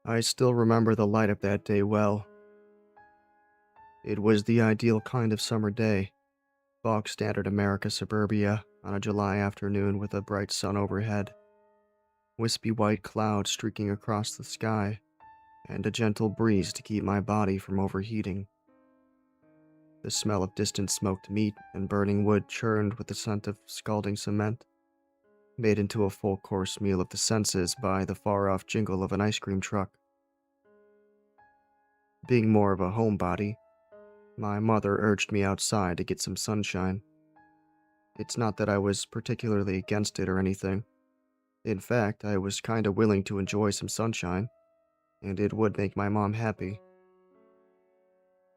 I still remember the light of that day well. It was the ideal kind of summer day, bog standard America suburbia, on a July afternoon with a bright sun overhead, wispy white clouds streaking across the sky, and a gentle breeze to keep my body from overheating. The smell of distant smoked meat and burning wood churned with the scent of scalding cement, made into a full-course meal of the senses by the far-off jingle of an ice cream truck. Being more of a homebody, my mother urged me outside to get some sunshine. It's not that I was particularly against it or anything. In fact, I was kinda willing to enjoy some sunshine, and it would make my mom happy.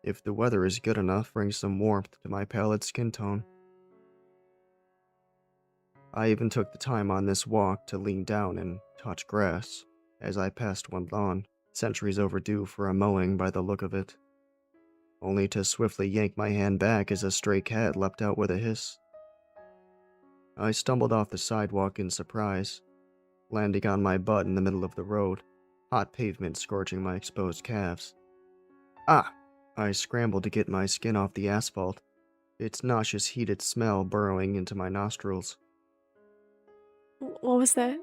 If the weather is good enough, bring some warmth to my pallid skin tone. I even took the time on this walk to lean down and touch grass, as I passed one lawn, centuries overdue for a mowing by the look of it, only to swiftly yank my hand back as a stray cat leapt out with a hiss. I stumbled off the sidewalk in surprise, landing on my butt in the middle of the road, hot pavement scorching my exposed calves. Ah! I scrambled to get my skin off the asphalt, its nauseous heated smell burrowing into my nostrils. What was that?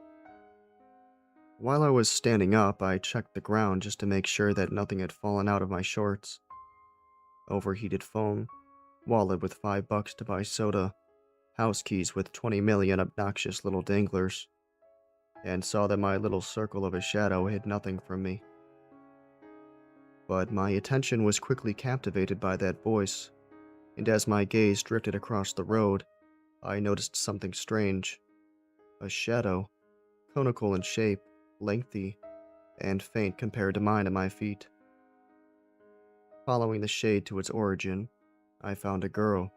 While I was standing up, I checked the ground just to make sure that nothing had fallen out of my shorts. Overheated phone, wallet with $5 to buy soda, house keys with 20 million obnoxious little danglers, and saw that my little circle of a shadow hid nothing from me. But my attention was quickly captivated by that voice, and as my gaze drifted across the road, I noticed something strange. A shadow, conical in shape, lengthy, and faint compared to mine at my feet. Following the shade to its origin, I found a girl,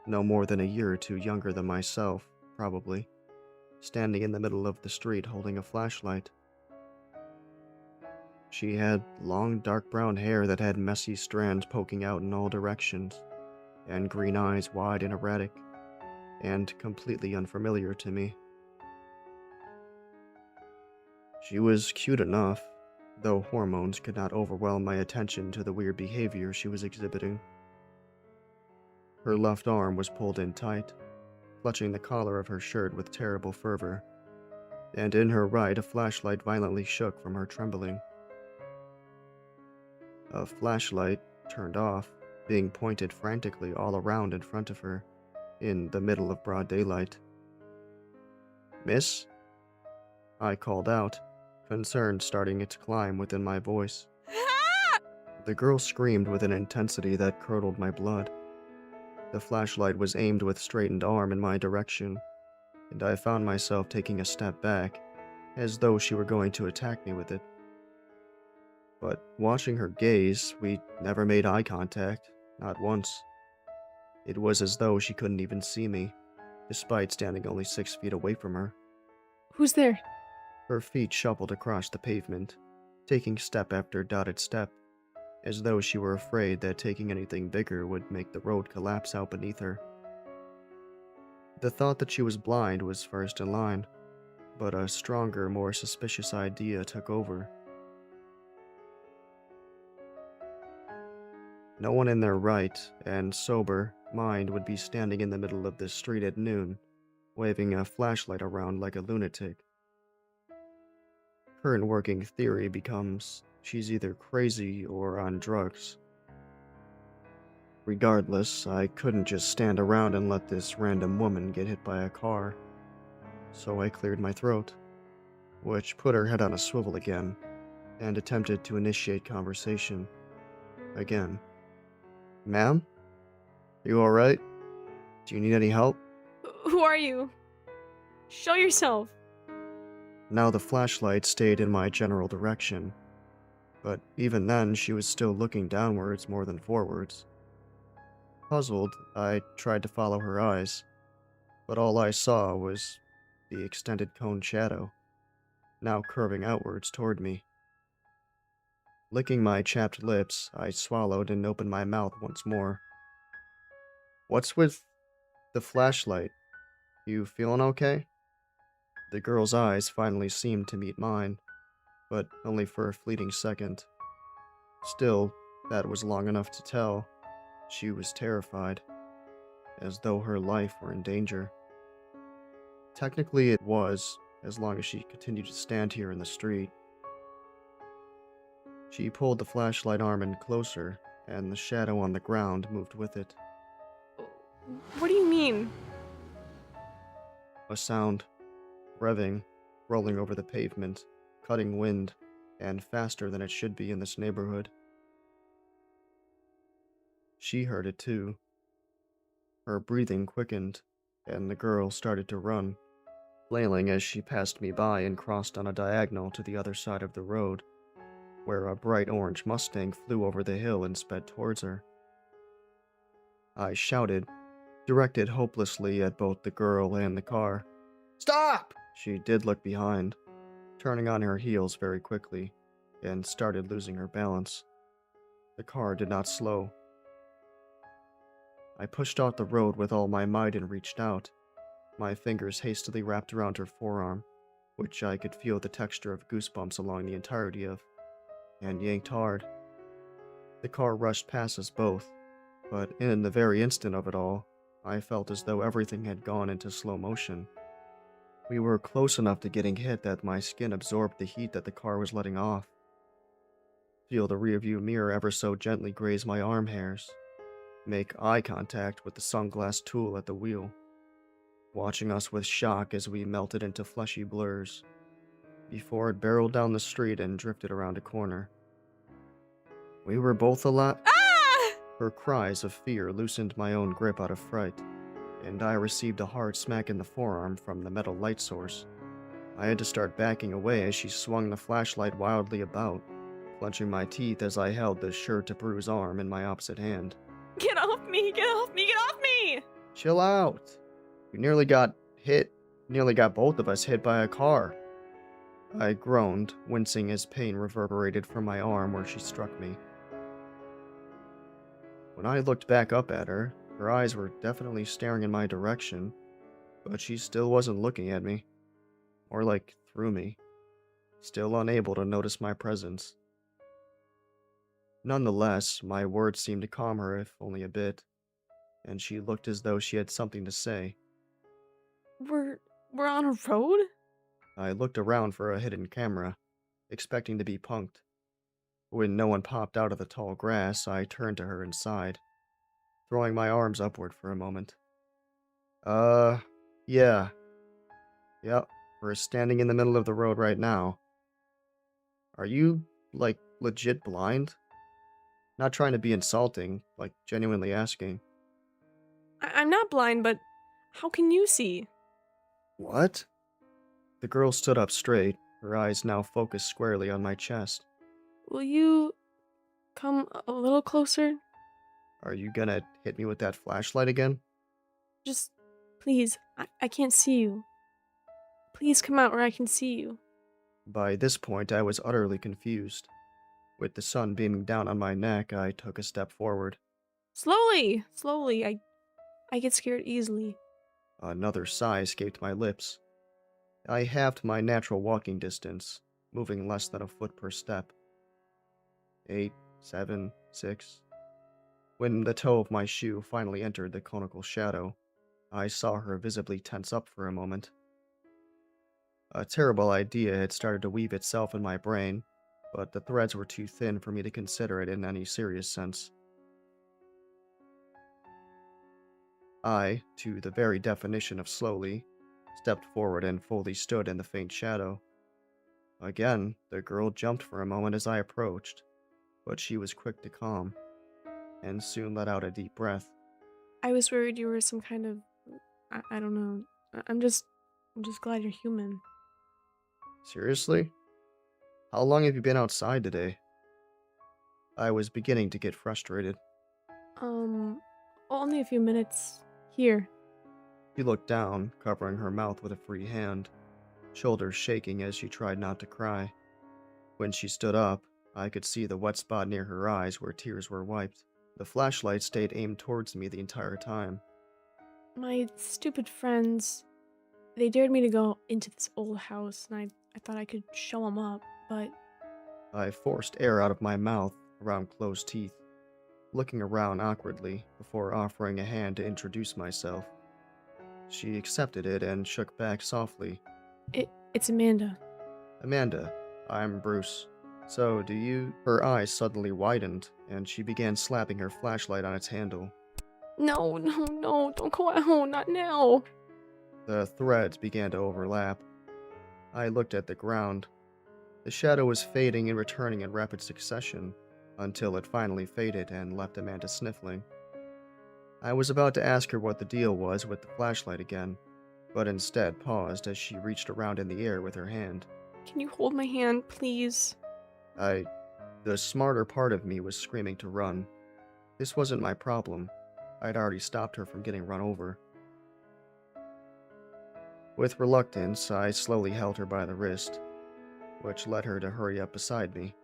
no more than a year or two younger than myself, probably, standing in the middle of the street holding a flashlight. She had long dark brown hair that had messy strands poking out in all directions, and green eyes wide and erratic, and completely unfamiliar to me. She was cute enough, though hormones could not overwhelm my attention to the weird behavior she was exhibiting. Her left arm was pulled in tight, clutching the collar of her shirt with terrible fervor, and in her right a flashlight violently shook from her trembling. A flashlight, turned off, being pointed frantically all around in front of her, in the middle of broad daylight. "Miss?" I called out, concern starting its climb within my voice. The girl screamed with an intensity that curdled my blood. The flashlight was aimed with straightened arm in my direction, and I found myself taking a step back, as though she were going to attack me with it. But watching her gaze, we never made eye contact, not once. It was as though she couldn't even see me, despite standing only 6 feet away from her. Who's there? Her feet shuffled across the pavement, taking step after dotted step, as though she were afraid that taking anything bigger would make the road collapse out beneath her. The thought that she was blind was first in line, but a stronger, more suspicious idea took over. No one in their right and sober mind would be standing in the middle of the street at noon, waving a flashlight around like a lunatic. Current working theory becomes she's either crazy or on drugs. Regardless, I couldn't just stand around and let this random woman get hit by a car, so I cleared my throat, which put her head on a swivel again, and attempted to initiate conversation. Again. "Ma'am? You alright? Do you need any help?" Who are you? Show yourself. Now the flashlight stayed in my general direction, but even then she was still looking downwards more than forwards. Puzzled, I tried to follow her eyes, but all I saw was the extended cone shadow, now curving outwards toward me. Licking my chapped lips, I swallowed and opened my mouth once more. "What's with the flashlight? You feeling okay?" The girl's eyes finally seemed to meet mine, but only for a fleeting second. Still, that was long enough to tell. She was terrified, as though her life were in danger. Technically it was, as long as she continued to stand here in the street. She pulled the flashlight arm in closer, and the shadow on the ground moved with it. What do you mean? A sound, revving, rolling over the pavement, cutting wind, and faster than it should be in this neighborhood. She heard it too. Her breathing quickened, and the girl started to run, flailing as she passed me by and crossed on a diagonal to the other side of the road, where a bright orange Mustang flew over the hill and sped towards her. I shouted, directed hopelessly at both the girl and the car. "Stop!" She did look behind, turning on her heels very quickly, and started losing her balance. The car did not slow. I pushed off the road with all my might and reached out, my fingers hastily wrapped around her forearm, which I could feel the texture of goosebumps along the entirety of, and yanked hard. The car rushed past us both, but in the very instant of it all, I felt as though everything had gone into slow motion. We were close enough to getting hit that my skin absorbed the heat that the car was letting off. Feel the rearview mirror ever so gently graze my arm hairs. Make eye contact with the sunglass tool at the wheel, watching us with shock as we melted into fleshy blurs, before it barreled down the street and drifted around a corner. We were both alive. Ah! Her cries of fear loosened my own grip out of fright, and I received a hard smack in the forearm from the metal light source. I had to start backing away as she swung the flashlight wildly about, clenching my teeth as I held the sure-to-bruise arm in my opposite hand. Get off me! Get off me! Get off me! Chill out. We nearly got hit. Nearly got both of us hit by a car. I groaned, wincing as pain reverberated from my arm where she struck me. When I looked back up at her, her eyes were definitely staring in my direction, but she still wasn't looking at me. More like through me. Still unable to notice my presence. Nonetheless, my words seemed to calm her, if only a bit, and she looked as though she had something to say. We're on a road? I looked around for a hidden camera, expecting to be punked. When no one popped out of the tall grass, I turned to her and sighed, throwing my arms upward for a moment. Yeah. Yep, we're standing in the middle of the road right now. Are you, like, legit blind? Not trying to be insulting, like, genuinely asking. I'm not blind, but how can you see? What? The girl stood up straight, her eyes now focused squarely on my chest. Will you come a little closer? Are you gonna hit me with that flashlight again? Just, please, I can't see you. Please come out where I can see you. By this point, I was utterly confused. With the sun beaming down on my neck, I took a step forward. Slowly! Slowly, I get scared easily. Another sigh escaped my lips. I halved my natural walking distance, moving less than a foot per step. 8, 7, 6. When the toe of my shoe finally entered the conical shadow, I saw her visibly tense up for a moment. A terrible idea had started to weave itself in my brain, but the threads were too thin for me to consider it in any serious sense. I, to the very definition of slowly, stepped forward and fully stood in the faint shadow. Again, the girl jumped for a moment as I approached, but she was quick to calm, and soon let out a deep breath. I was worried you were some kind of... I don't know. I'm just glad you're human. Seriously? How long have you been outside today? I was beginning to get frustrated. Only a few minutes. Here. She looked down, covering her mouth with a free hand, shoulders shaking as she tried not to cry. When she stood up, I could see the wet spot near her eyes where tears were wiped. The flashlight stayed aimed towards me the entire time. My stupid friends, they dared me to go into this old house, and I thought I could show them up. but I forced air out of my mouth around closed teeth, looking around awkwardly before offering a hand to introduce myself. She accepted it and shook back softly. it's Amanda. Amanda, I'm Bruce. So, do you. Her eyes suddenly widened, and she began slapping her flashlight on its handle. No, no, no, don't go out, not now. The threads began to overlap. I looked at the ground. The shadow was fading and returning in rapid succession, until it finally faded and left Amanda sniffling. I was about to ask her what the deal was with the flashlight again, but instead paused as she reached around in the air with her hand. Can you hold my hand, please? The smarter part of me was screaming to run. This wasn't my problem. I'd already stopped her from getting run over. With reluctance, I slowly held her by the wrist, which led her to hurry up beside me.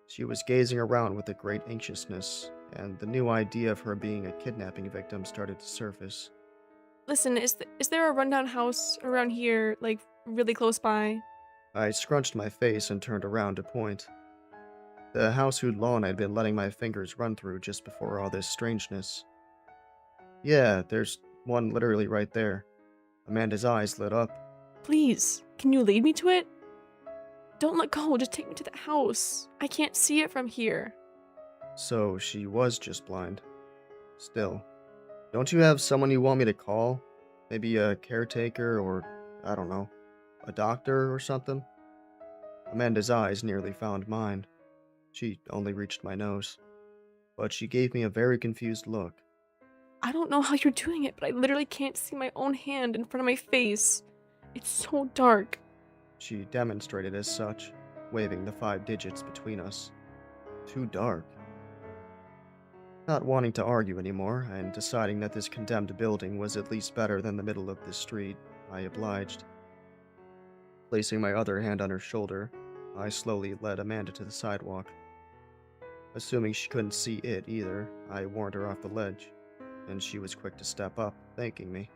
She was gazing around with a great anxiousness, and the new idea of her being a kidnapping victim started to surface. Listen, is there a rundown house around here, like, really close by? I scrunched my face and turned around to point. The house whose lawn I'd been letting my fingers run through just before all this strangeness. Yeah, there's one literally right there. Amanda's eyes lit up. Please, can you lead me to it? Don't let go, just take me to the house. I can't see it from here. So she was just blind. Still. Don't you have someone you want me to call? Maybe a caretaker or, I don't know, a doctor or something? Amanda's eyes nearly found mine. She only reached my nose. But she gave me a very confused look. I don't know how you're doing it, but I literally can't see my own hand in front of my face. It's so dark. She demonstrated as such, waving the 5 digits between us. Too dark. Not wanting to argue anymore, and deciding that this condemned building was at least better than the middle of the street, I obliged. Placing my other hand on her shoulder, I slowly led Amanda to the sidewalk. Assuming she couldn't see it either, I warned her off the ledge, and she was quick to step up, thanking me.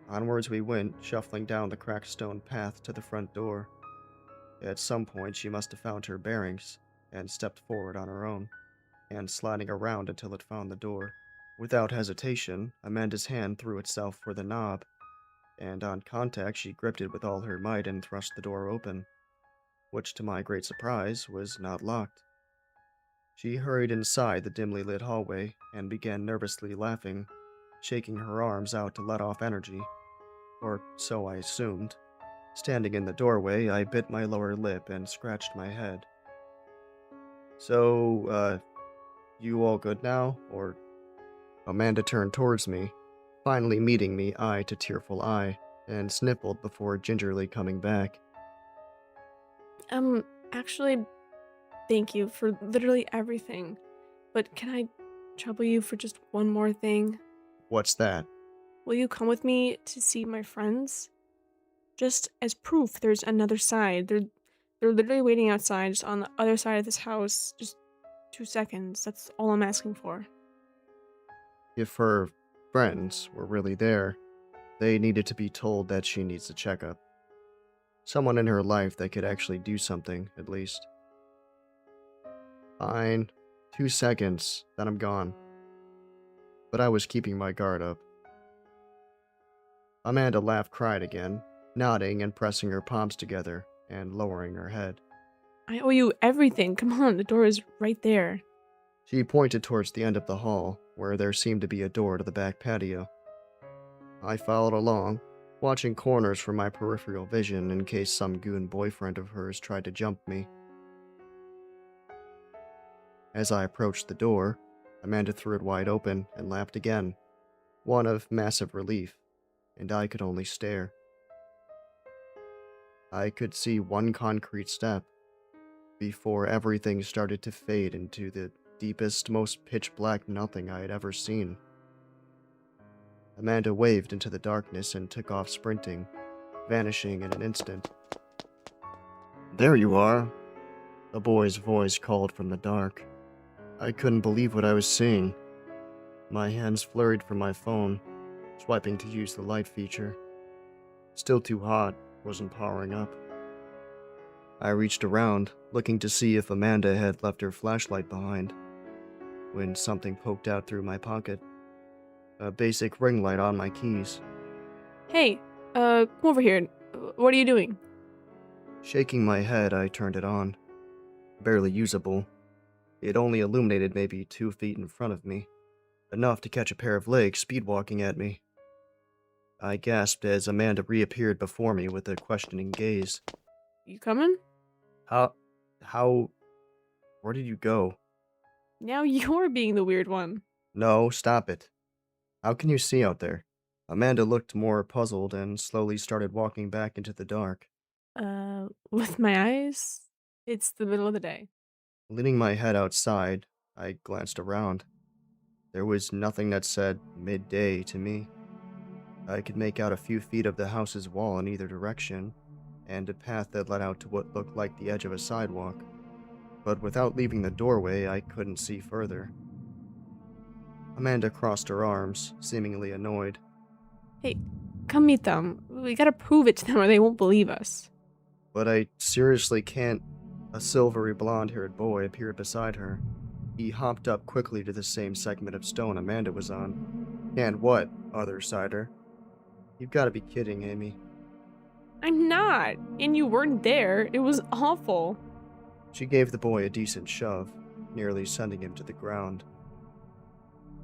Onwards we went, shuffling down the cracked stone path to the front door. At some point she must have found her bearings, and stepped forward on her own, and sliding around until it found the door. Without hesitation, Amanda's hand threw itself for the knob, and on contact she gripped it with all her might and thrust the door open, which to my great surprise was not locked. She hurried inside the dimly lit hallway and began nervously laughing, shaking her arms out to let off energy, or so I assumed. Standing in the doorway, I bit my lower lip and scratched my head. So, you all good now, or? Amanda turned towards me, finally meeting me eye to tearful eye, and sniffled before gingerly coming back. Actually, thank you for literally everything. But can I trouble you for just one more thing? What's that? Will you come with me to see my friends? Just as proof there's another side. They're literally waiting outside, just on the other side of this house. Just 2 seconds. That's all I'm asking for. If her friends were really there, they needed to be told that she needs a checkup. Someone in her life that could actually do something, at least. Fine. 2 seconds, then I'm gone. But I was keeping my guard up. Amanda cried again, nodding and pressing her palms together, and lowering her head. I owe you everything. Come on, the door is right there. She pointed towards the end of the hall, where there seemed to be a door to the back patio. I followed along, watching corners for my peripheral vision in case some goon boyfriend of hers tried to jump me. As I approached the door, Amanda threw it wide open and laughed again, one of massive relief, and I could only stare. I could see one concrete step, before everything started to fade into the deepest, most pitch-black nothing I had ever seen. Amanda waved into the darkness and took off sprinting, vanishing in an instant. "There you are," a boy's voice called from the dark. I couldn't believe what I was seeing. My hands flurried for my phone, swiping to use the light feature. Still too hot, wasn't powering up. I reached around, looking to see if Amanda had left her flashlight behind, when something poked out through my pocket. A basic ring light on my keys. Hey, come over here. What are you doing? Shaking my head, I turned it on. Barely usable. It only illuminated maybe 2 feet in front of me, enough to catch a pair of legs speedwalking at me. I gasped as Amanda reappeared before me with a questioning gaze. You coming? How, where did you go? Now you're being the weird one. No, stop it. How can you see out there? Amanda looked more puzzled and slowly started walking back into the dark. With my eyes? It's the middle of the day. Leaning my head outside, I glanced around. There was nothing that said midday to me. I could make out a few feet of the house's wall in either direction, and a path that led out to what looked like the edge of a sidewalk. But without leaving the doorway, I couldn't see further. Amanda crossed her arms, seemingly annoyed. Hey, come meet them. We gotta prove it to them or they won't believe us. But I seriously can't. A silvery blonde-haired boy appeared beside her. He hopped up quickly to the same segment of stone Amanda was on. And what, other sider? You've got to be kidding, Amy. I'm not. And you weren't there. It was awful. She gave the boy a decent shove, nearly sending him to the ground.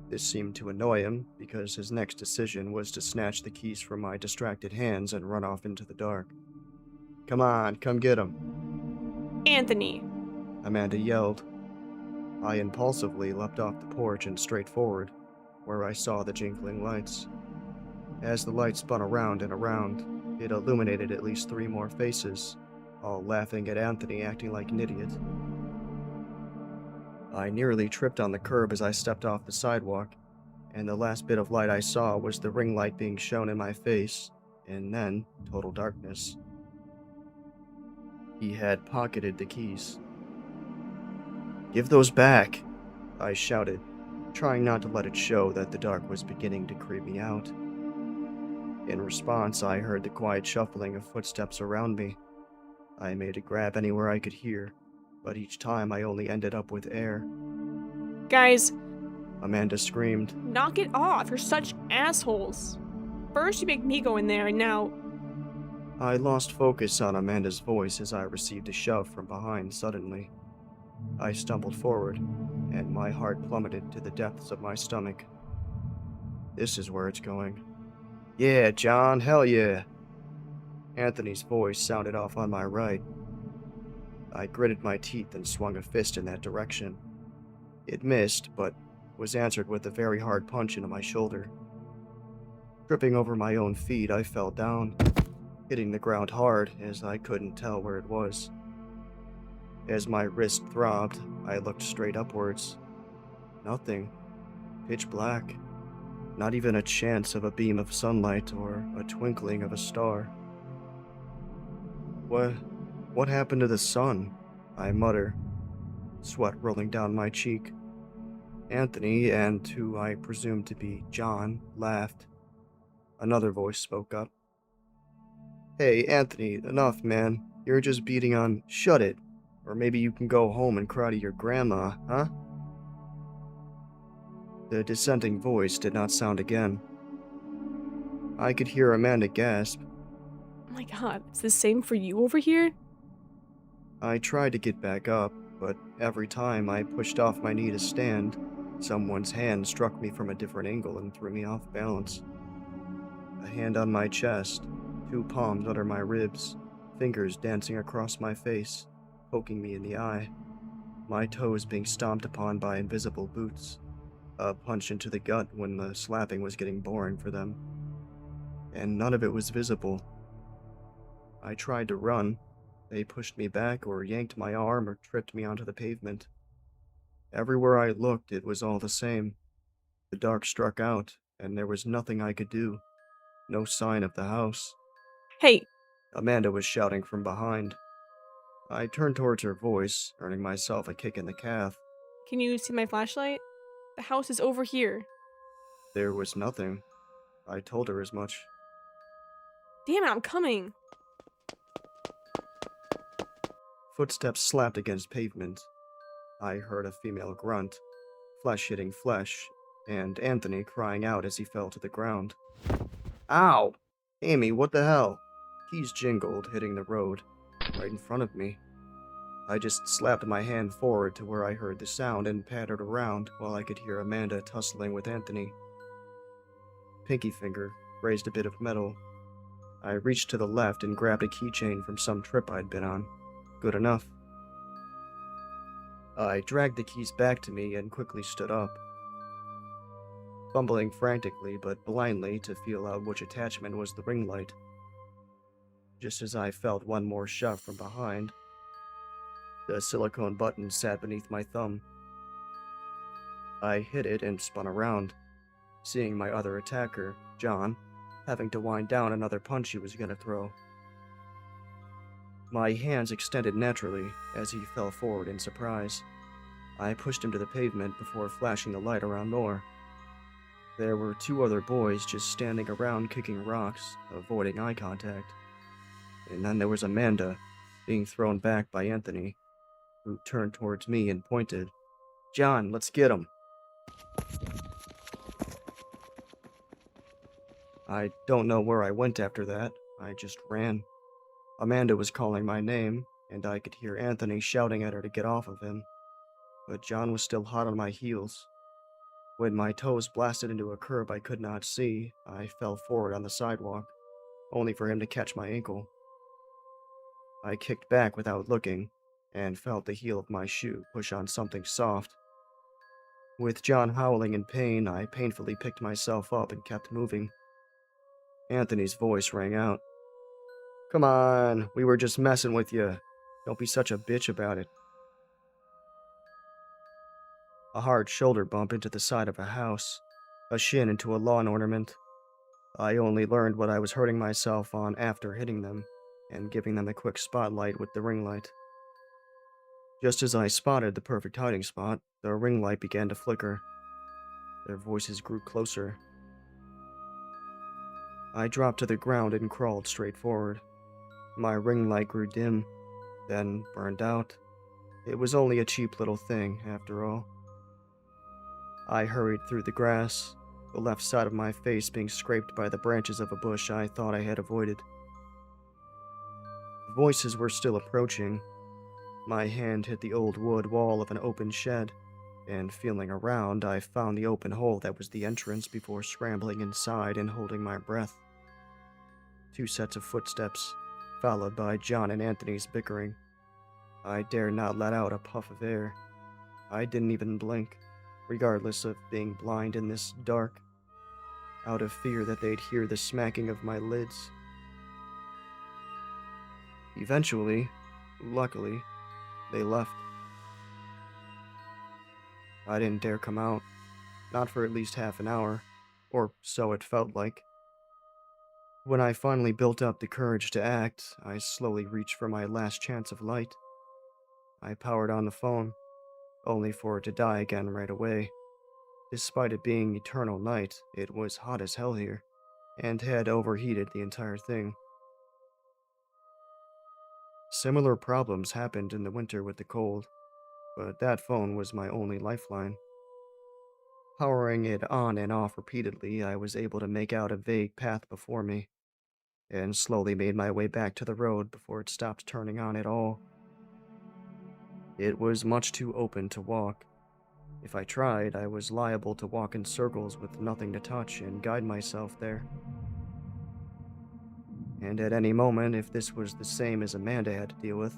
This seemed to annoy him, because his next decision was to snatch the keys from my distracted hands and run off into the dark. Come on, come get him, Anthony. Amanda yelled. I impulsively leapt off the porch and straight forward, where I saw the jingling lights. As the light spun around and around, it illuminated at least 3 more faces, all laughing at Anthony acting like an idiot. I nearly tripped on the curb as I stepped off the sidewalk, and the last bit of light I saw was the ring light being shown in my face, and then total darkness. He had pocketed the keys. Give those back, I shouted, trying not to let it show that the dark was beginning to creep me out. In response, I heard the quiet shuffling of footsteps around me. I made a grab anywhere I could hear, but each time I only ended up with air. Guys, Amanda screamed. knock it off. You're such assholes. First you make me go in there and now... I lost focus on Amanda's voice as I received a shove from behind suddenly. I stumbled forward, and my heart plummeted to the depths of my stomach. This is where it's going. Yeah, John, hell yeah. Anthony's voice sounded off on my right. I gritted my teeth and swung a fist in that direction. It missed, but was answered with a very hard punch into my shoulder. Tripping over my own feet, I fell down, hitting the ground hard as I couldn't tell where it was. As my wrist throbbed, I looked straight upwards. Nothing. Pitch black. Not even a chance of a beam of sunlight or a twinkling of a star. What happened to the sun? I mutter, sweat rolling down my cheek. Anthony, and who I presumed to be John, laughed. Another voice spoke up. Hey, Anthony, enough, man. You're just beating on... Shut it. Or maybe you can go home and cry to your grandma, huh? The dissenting voice did not sound again. I could hear Amanda gasp. Oh my god, it's the same for you over here? I tried to get back up, but every time I pushed off my knee to stand, someone's hand struck me from a different angle and threw me off balance. A hand on my chest, 2 palms under my ribs, fingers dancing across my face, poking me in the eye, my toes being stomped upon by invisible boots, a punch into the gut when the slapping was getting boring for them. And none of it was visible. I tried to run. They pushed me back or yanked my arm or tripped me onto the pavement. Everywhere I looked, it was all the same. The dark struck out, and there was nothing I could do. No sign of the house. Hey, Amanda was shouting from behind. I turned towards her voice, earning myself a kick in the calf. can you see my flashlight? The house is over here. There was nothing. I told her as much. Damn it, I'm coming. Footsteps slapped against pavement. I heard a female grunt, flesh hitting flesh, and Anthony crying out as he fell to the ground. Ow! Amy, what the hell? Keys jingled, hitting the road, right in front of me. I just slapped my hand forward to where I heard the sound and pattered around while I could hear Amanda tussling with Anthony. Pinky finger raised a bit of metal. I reached to the left and grabbed a keychain from some trip I'd been on. Good enough. I dragged the keys back to me and quickly stood up, fumbling frantically but blindly to feel out which attachment was the ring light. Just as I felt one more shove from behind, the silicone button sat beneath my thumb. I hit it and spun around, seeing my other attacker, John, having to wind down another punch he was going to throw. My hands extended naturally as he fell forward in surprise. I pushed him to the pavement before flashing the light around more. There were two other boys just standing around kicking rocks, avoiding eye contact. And then there was Amanda, being thrown back by Anthony, who turned towards me and pointed. John, let's get him. I don't know where I went after that. I just ran. Amanda was calling my name, and I could hear Anthony shouting at her to get off of him. But John was still hot on my heels. When my toes blasted into a curb I could not see, I fell forward on the sidewalk, only for him to catch my ankle. I kicked back without looking, and felt the heel of my shoe push on something soft. With John howling in pain, I painfully picked myself up and kept moving. Anthony's voice rang out. Come on, we were just messing with you. Don't be such a bitch about it. A hard shoulder bump into the side of a house, a shin into a lawn ornament. I only learned what I was hurting myself on after hitting them, and giving them a quick spotlight with the ring light. Just as I spotted the perfect hiding spot, the ring light began to flicker. Their voices grew closer. I dropped to the ground and crawled straight forward. My ring light grew dim, then burned out. It was only a cheap little thing, after all. I hurried through the grass, the left side of my face being scraped by the branches of a bush I thought I had avoided. The voices were still approaching. My hand hit the old wood wall of an open shed, and feeling around, I found the open hole that was the entrance before scrambling inside and holding my breath. 2 sets of footsteps, followed by John and Anthony's bickering. I dared not let out a puff of air. I didn't even blink, regardless of being blind in this dark, out of fear that they'd hear the smacking of my lids. Eventually, luckily, they left. I didn't dare come out, not for at least half an hour, or so it felt like. When I finally built up the courage to act, I slowly reached for my last chance of light. I powered on the phone, only for it to die again right away. Despite it being eternal night, it was hot as hell here, and had overheated the entire thing. Similar problems happened in the winter with the cold, but that phone was my only lifeline. Powering it on and off repeatedly, I was able to make out a vague path before me, and slowly made my way back to the road before it stopped turning on at all. It was much too open to walk. If I tried, I was liable to walk in circles with nothing to touch and guide myself there. And at any moment, if this was the same as Amanda had to deal with,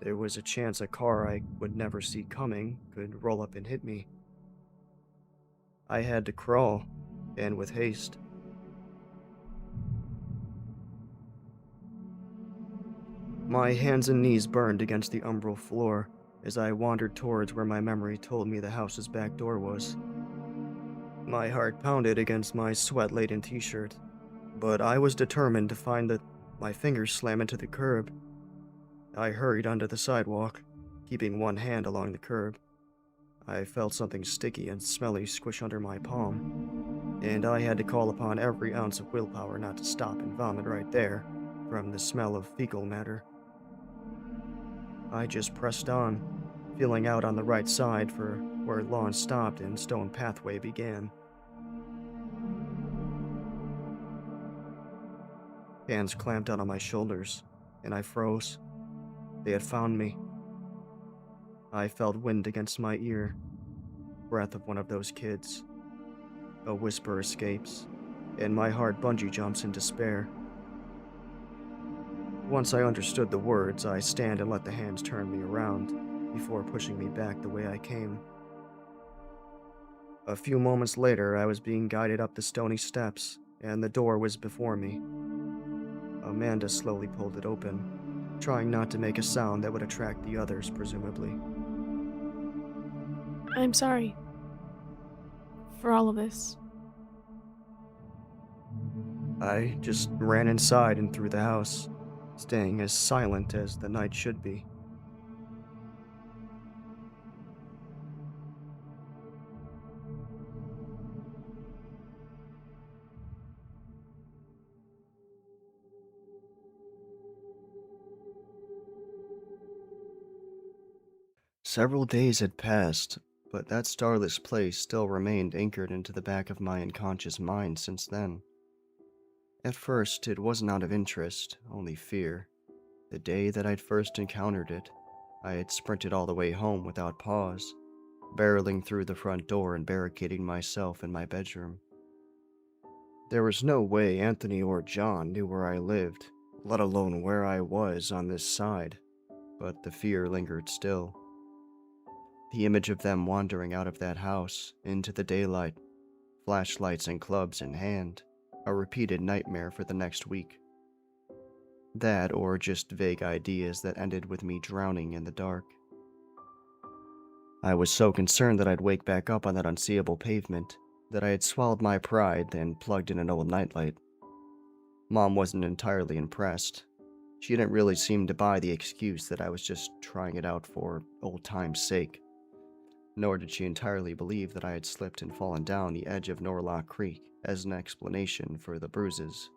there was a chance a car I would never see coming could roll up and hit me. I had to crawl, and with haste. My hands and knees burned against the umbral floor as I wandered towards where my memory told me the house's back door was. My heart pounded against my sweat-laden t-shirt, but I was determined to find that my fingers slam into the curb. I hurried onto the sidewalk, keeping one hand along the curb. I felt something sticky and smelly squish under my palm, and I had to call upon every ounce of willpower not to stop and vomit right there from the smell of fecal matter. I just pressed on, feeling out on the right side for where lawn stopped and stone pathway began. Hands clamped down on my shoulders, and I froze. They had found me. I felt wind against my ear, breath of one of those kids. A whisper escapes, and my heart bungee jumps in despair. Once I understood the words, I stand and let the hands turn me around, before pushing me back the way I came. A few moments later, I was being guided up the stony steps, and the door was before me. Amanda slowly pulled it open, trying not to make a sound that would attract the others, presumably. I'm sorry for all of this. I just ran inside and through the house, staying as silent as the night should be. Several days had passed, but that starless place still remained anchored into the back of my unconscious mind since then. At first, it wasn't out of interest, only fear. The day that I'd first encountered it, I had sprinted all the way home without pause, barreling through the front door and barricading myself in my bedroom. There was no way Anthony or John knew where I lived, let alone where I was on this side, but the fear lingered still. The image of them wandering out of that house, into the daylight, flashlights and clubs in hand, a repeated nightmare for the next week. That, or just vague ideas that ended with me drowning in the dark. I was so concerned that I'd wake back up on that unseeable pavement, that I had swallowed my pride and plugged in an old nightlight. Mom wasn't entirely impressed. She didn't really seem to buy the excuse that I was just trying it out for old time's sake. Nor did she entirely believe that I had slipped and fallen down the edge of Norlock Creek as an explanation for the bruises.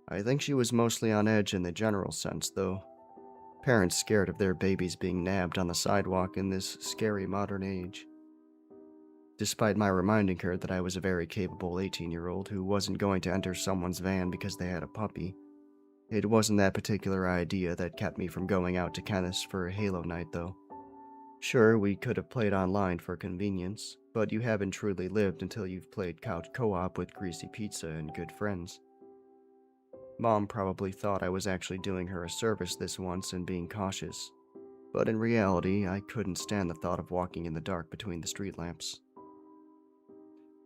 I think she was mostly on edge in the general sense, though. Parents scared of their babies being nabbed on the sidewalk in this scary modern age. Despite my reminding her that I was a very capable 18-year-old who wasn't going to enter someone's van because they had a puppy, it wasn't that particular idea that kept me from going out to Kenneth's for a Halo night, though. Sure, we could have played online for convenience, but you haven't truly lived until you've played couch co-op with greasy pizza and good friends. Mom probably thought I was actually doing her a service this once and being cautious, but in reality, I couldn't stand the thought of walking in the dark between the street lamps.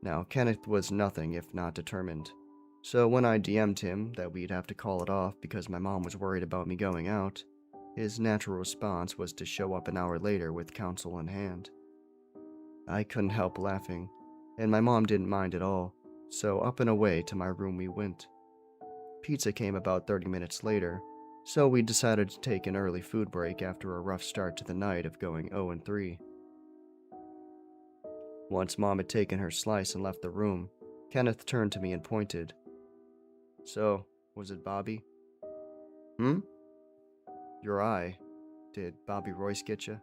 Now, Kenneth was nothing if not determined, so when I DM'd him that we'd have to call it off because my mom was worried about me going out, his natural response was to show up an hour later with counsel in hand. I couldn't help laughing, and my mom didn't mind at all, so up and away to my room we went. Pizza came about 30 minutes later, so we decided to take an early food break after a rough start to the night of going 0-3. Once Mom had taken her slice and left the room, Kenneth turned to me and pointed. "So, was it Bobby?" "Hmm? Your eye. Did Bobby Royce get you?"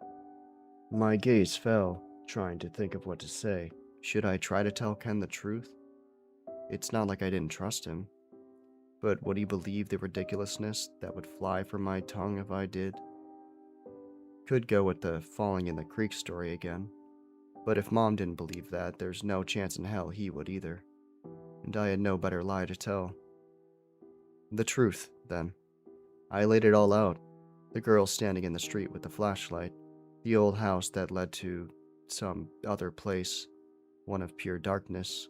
My gaze fell, trying to think of what to say. Should I try to tell Ken the truth? It's not like I didn't trust him. But would he believe the ridiculousness that would fly from my tongue if I did? Could go with the falling in the creek story again. But if Mom didn't believe that, there's no chance in hell he would either. And I had no better lie to tell. The truth, then. I laid it all out. The girl standing in the street with the flashlight. The old house that led to some other place. One of pure darkness.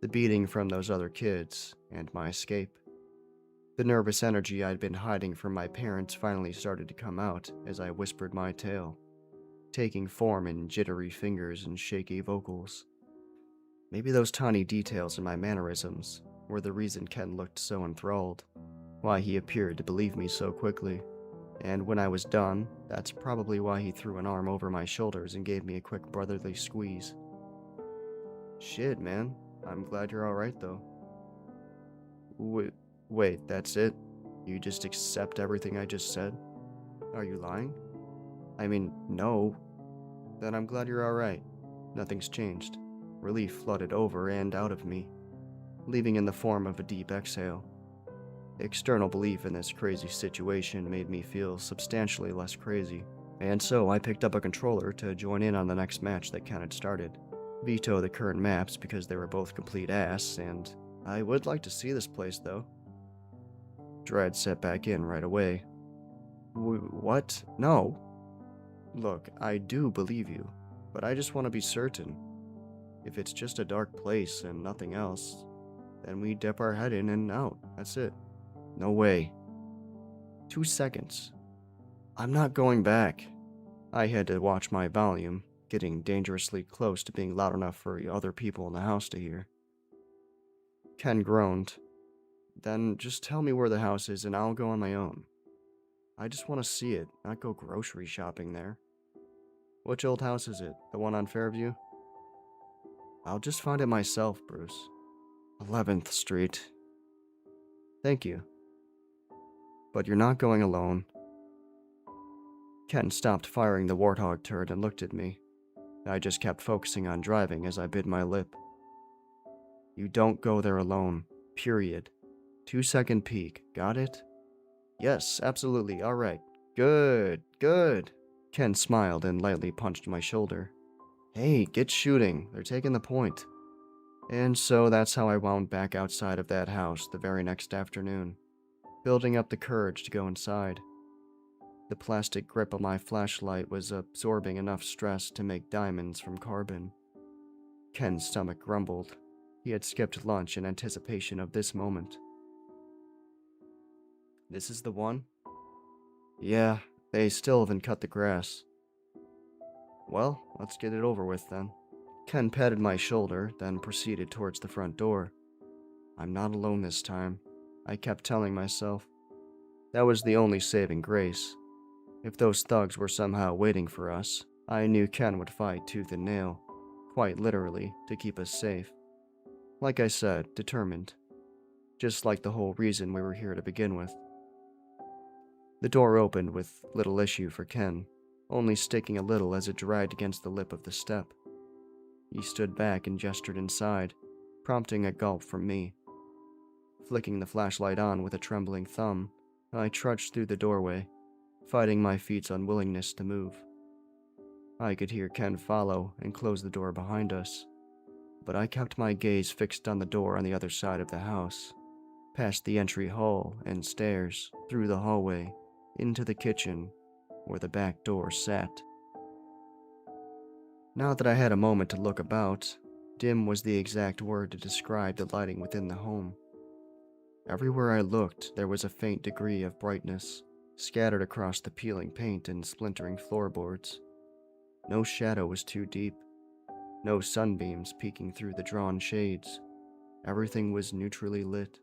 The beating from those other kids, and my escape. The nervous energy I'd been hiding from my parents finally started to come out as I whispered my tale, taking form in jittery fingers and shaky vocals. Maybe those tiny details in my mannerisms were the reason Ken looked so enthralled, why he appeared to believe me so quickly, and when I was done, that's probably why he threw an arm over my shoulders and gave me a quick brotherly squeeze. Shit, man. I'm glad you're alright, though. Wait, that's it? You just accept everything I just said? Are you lying? I mean, no. Then I'm glad you're alright. Nothing's changed. Relief flooded over and out of me, leaving in the form of a deep exhale. External belief in this crazy situation made me feel substantially less crazy, and so I picked up a controller to join in on the next match that Ken had started. Veto the current maps because they were both complete ass, and I would like to see this place though. Dread set back in right away. What? No. Look, I do believe you, but I just want to be certain. If it's just a dark place and nothing else, then we dip our head in and out. That's it. No way. 2 seconds. I'm not going back. I had to watch my volume, getting dangerously close to being loud enough for other people in the house to hear. Ken groaned. Then just tell me where the house is and I'll go on my own. I just want to see it, not go grocery shopping there. Which old house is it? The one on Fairview? I'll just find it myself, Bruce. 11th Street. Thank you. But you're not going alone. Ken stopped firing the warthog turret and looked at me. I just kept focusing on driving as I bit my lip. You don't go there alone. Period. 2-second peek. Got it? Yes, absolutely. All right. Good. Ken smiled and lightly punched my shoulder. Hey, get shooting. They're taking the point. And so that's how I wound back outside of that house the very next afternoon, building up the courage to go inside. The plastic grip of my flashlight was absorbing enough stress to make diamonds from carbon. Ken's stomach grumbled. He had skipped lunch in anticipation of this moment. This is the one? Yeah, they still haven't cut the grass. Well, let's get it over with then. Ken patted my shoulder, then proceeded towards the front door. I'm not alone this time, I kept telling myself. That was the only saving grace. If those thugs were somehow waiting for us, I knew Ken would fight tooth and nail, quite literally, to keep us safe. Like I said, determined. Just like the whole reason we were here to begin with. The door opened with little issue for Ken, only sticking a little as it dragged against the lip of the step. He stood back and gestured inside, prompting a gulp from me. Flicking the flashlight on with a trembling thumb, I trudged through the doorway, fighting my feet's unwillingness to move. I could hear Ken follow and close the door behind us, but I kept my gaze fixed on the door on the other side of the house, past the entry hall and stairs, through the hallway, into the kitchen, where the back door sat. Now that I had a moment to look about, dim was the exact word to describe the lighting within the home. Everywhere I looked, there was a faint degree of brightness, scattered across the peeling paint and splintering floorboards. No shadow was too deep, no sunbeams peeking through the drawn shades. Everything was neutrally lit,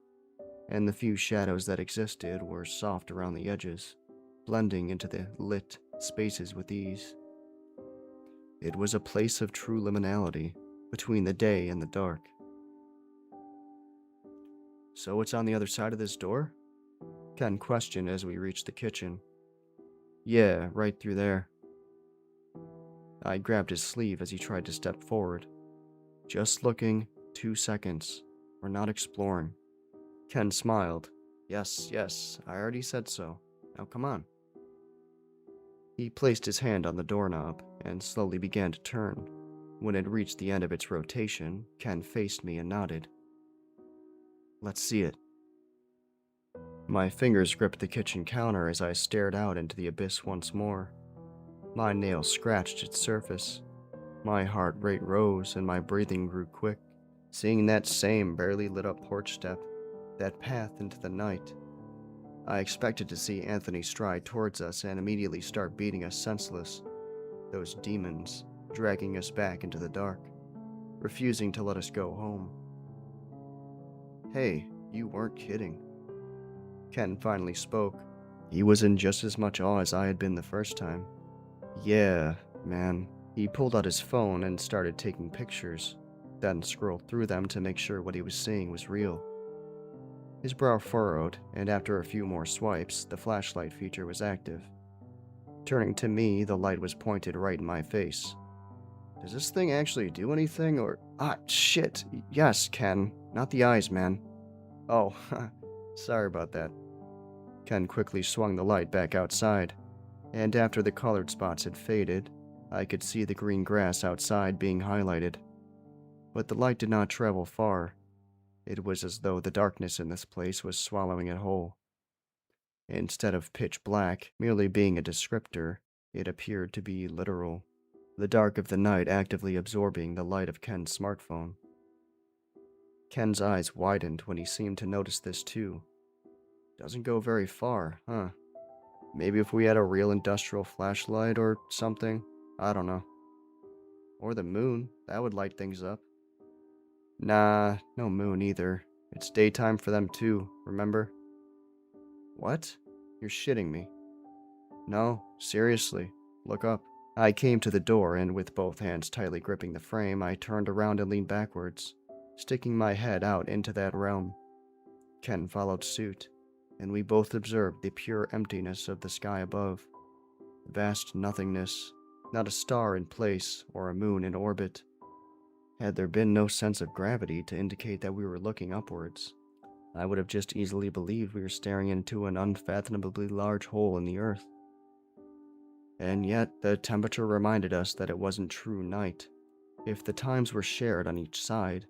and the few shadows that existed were soft around the edges, blending into the lit spaces with ease. It was a place of true liminality, between the day and the dark. So it's on the other side of this door? Ken questioned as we reached the kitchen. Yeah, right through there. I grabbed his sleeve as he tried to step forward. Just looking, 2 seconds. We're not exploring. Ken smiled. Yes, I already said so. Now come on. He placed his hand on the doorknob and slowly began to turn. When it reached the end of its rotation, Ken faced me and nodded. Let's see it. My fingers gripped the kitchen counter as I stared out into the abyss once more. My nails scratched its surface. My heart rate rose and my breathing grew quick, seeing that same barely lit up porch step, that path into the night. I expected to see Anthony stride towards us and immediately start beating us senseless. Those demons, dragging us back into the dark, refusing to let us go home. Hey, you weren't kidding. Ken finally spoke. He was in just as much awe as I had been the first time. Yeah, man. He pulled out his phone and started taking pictures, then scrolled through them to make sure what he was seeing was real. His brow furrowed, and after a few more swipes, the flashlight feature was active. Turning to me, the light was pointed right in my face. Does this thing actually do anything, or... Ah, shit. Yes, Ken. Not the eyes, man. Oh, sorry about that. Ken quickly swung the light back outside, and after the colored spots had faded, I could see the green grass outside being highlighted. But the light did not travel far. It was as though the darkness in this place was swallowing it whole. Instead of pitch black merely being a descriptor, it appeared to be literal, the dark of the night actively absorbing the light of Ken's smartphone. Ken's eyes widened when he seemed to notice this too. Doesn't go very far, huh? Maybe if we had a real industrial flashlight or something? I don't know. Or the moon, that would light things up. Nah, no moon either. It's daytime for them too, remember? What? You're shitting me. No, seriously, look up. I came to the door and with both hands tightly gripping the frame, I turned around and leaned backwards, sticking my head out into that realm. Ken followed suit, and we both observed the pure emptiness of the sky above. Vast nothingness, not a star in place or a moon in orbit. Had there been no sense of gravity to indicate that we were looking upwards, I would have just easily believed we were staring into an unfathomably large hole in the earth. And yet, the temperature reminded us that it wasn't true night. If the times were shared on each side,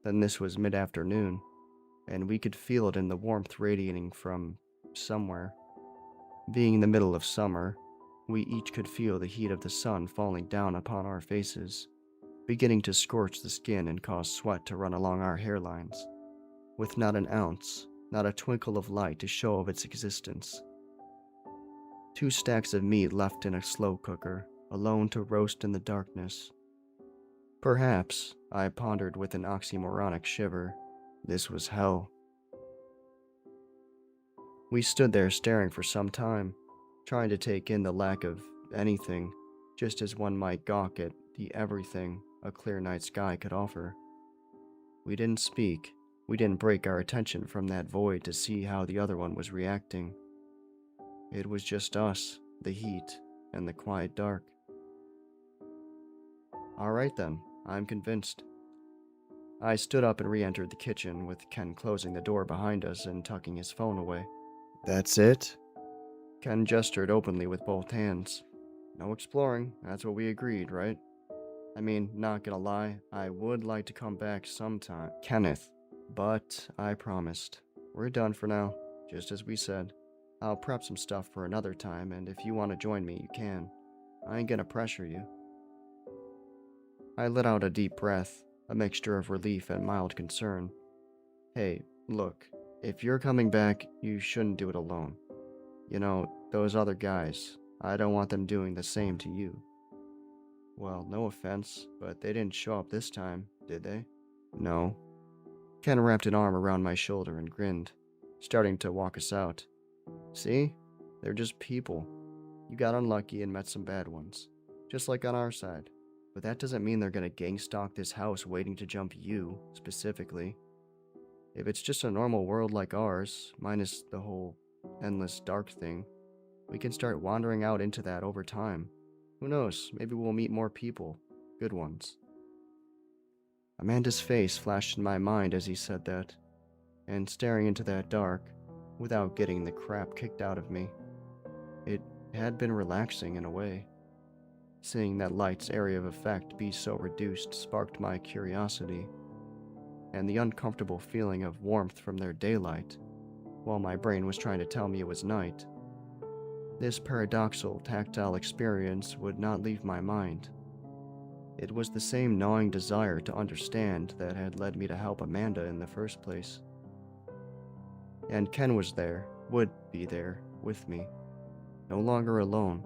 then this was mid-afternoon, and we could feel it in the warmth radiating from somewhere. Being the middle of summer, we each could feel the heat of the sun falling down upon our faces, beginning to scorch the skin and cause sweat to run along our hairlines, with not an ounce, not a twinkle of light to show of its existence. 2 stacks of meat left in a slow cooker, alone to roast in the darkness. Perhaps, I pondered with an oxymoronic shiver, this was hell. We stood there staring for some time, trying to take in the lack of anything, just as one might gawk at the everything a clear night sky could offer. We didn't speak. We didn't break our attention from that void to see how the other one was reacting. It was just us, the heat, and the quiet dark. All right then, I'm convinced. I stood up and re-entered the kitchen, with Ken closing the door behind us and tucking his phone away. That's it? Ken gestured openly with both hands. No exploring, that's what we agreed, right? I mean, not gonna lie, I would like to come back sometime. Kenneth. But I promised. We're done for now, just as we said. I'll prep some stuff for another time, and if you want to join me, you can. I ain't gonna pressure you. I let out a deep breath, a mixture of relief and mild concern. Hey, look, if you're coming back, you shouldn't do it alone. You know, those other guys, I don't want them doing the same to you. Well, no offense, but they didn't show up this time, did they? No. Ken wrapped an arm around my shoulder and grinned, starting to walk us out. See? They're just people. You got unlucky and met some bad ones, just like on our side. But that doesn't mean they're gonna gang stalk this house waiting to jump you, specifically. If it's just a normal world like ours, minus the whole endless dark thing, we can start wandering out into that over time. Who knows, maybe we'll meet more people, good ones. Amanda's face flashed in my mind as he said that, and staring into that dark, without getting the crap kicked out of me, it had been relaxing in a way. Seeing that light's area of effect be so reduced sparked my curiosity, and the uncomfortable feeling of warmth from their daylight, while my brain was trying to tell me it was night. This paradoxical tactile experience would not leave my mind. It was the same gnawing desire to understand that had led me to help Amanda in the first place. And Ken was there, would be there, with me, no longer alone,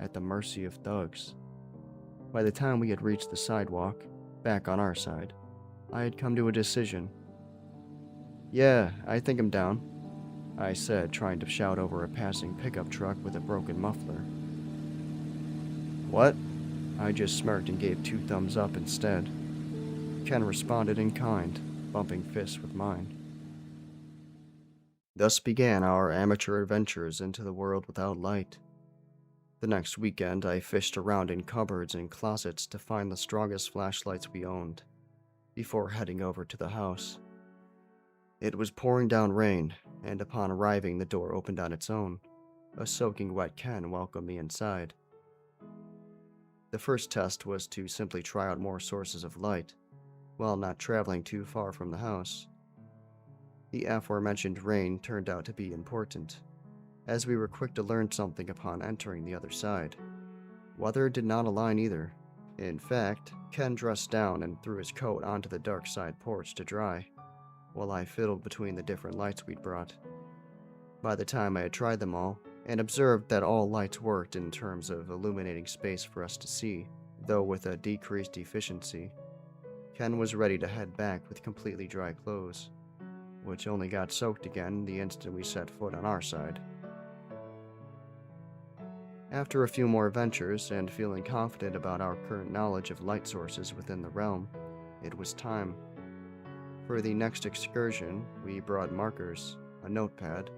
at the mercy of thugs. By the time we had reached the sidewalk, back on our side, I had come to a decision. Yeah, I think I'm down, I said, trying to shout over a passing pickup truck with a broken muffler. What? I just smirked and gave 2 thumbs up instead. Ken responded in kind, bumping fists with mine. Thus began our amateur adventures into the world without light. The next weekend, I fished around in cupboards and closets to find the strongest flashlights we owned, before heading over to the house. It was pouring down rain, and upon arriving, the door opened on its own. A soaking wet Ken welcomed me inside. The first test was to simply try out more sources of light, while not traveling too far from the house. The aforementioned rain turned out to be important, as we were quick to learn something upon entering the other side. Weather did not align either. In fact, Ken dressed down and threw his coat onto the dark side porch to dry, while I fiddled between the different lights we'd brought. By the time I had tried them all, and observed that all lights worked in terms of illuminating space for us to see, though with a decreased efficiency, Ken was ready to head back with completely dry clothes, which only got soaked again the instant we set foot on our side. After a few more ventures, and feeling confident about our current knowledge of light sources within the realm, it was time. For the next excursion, we brought markers, a notepad,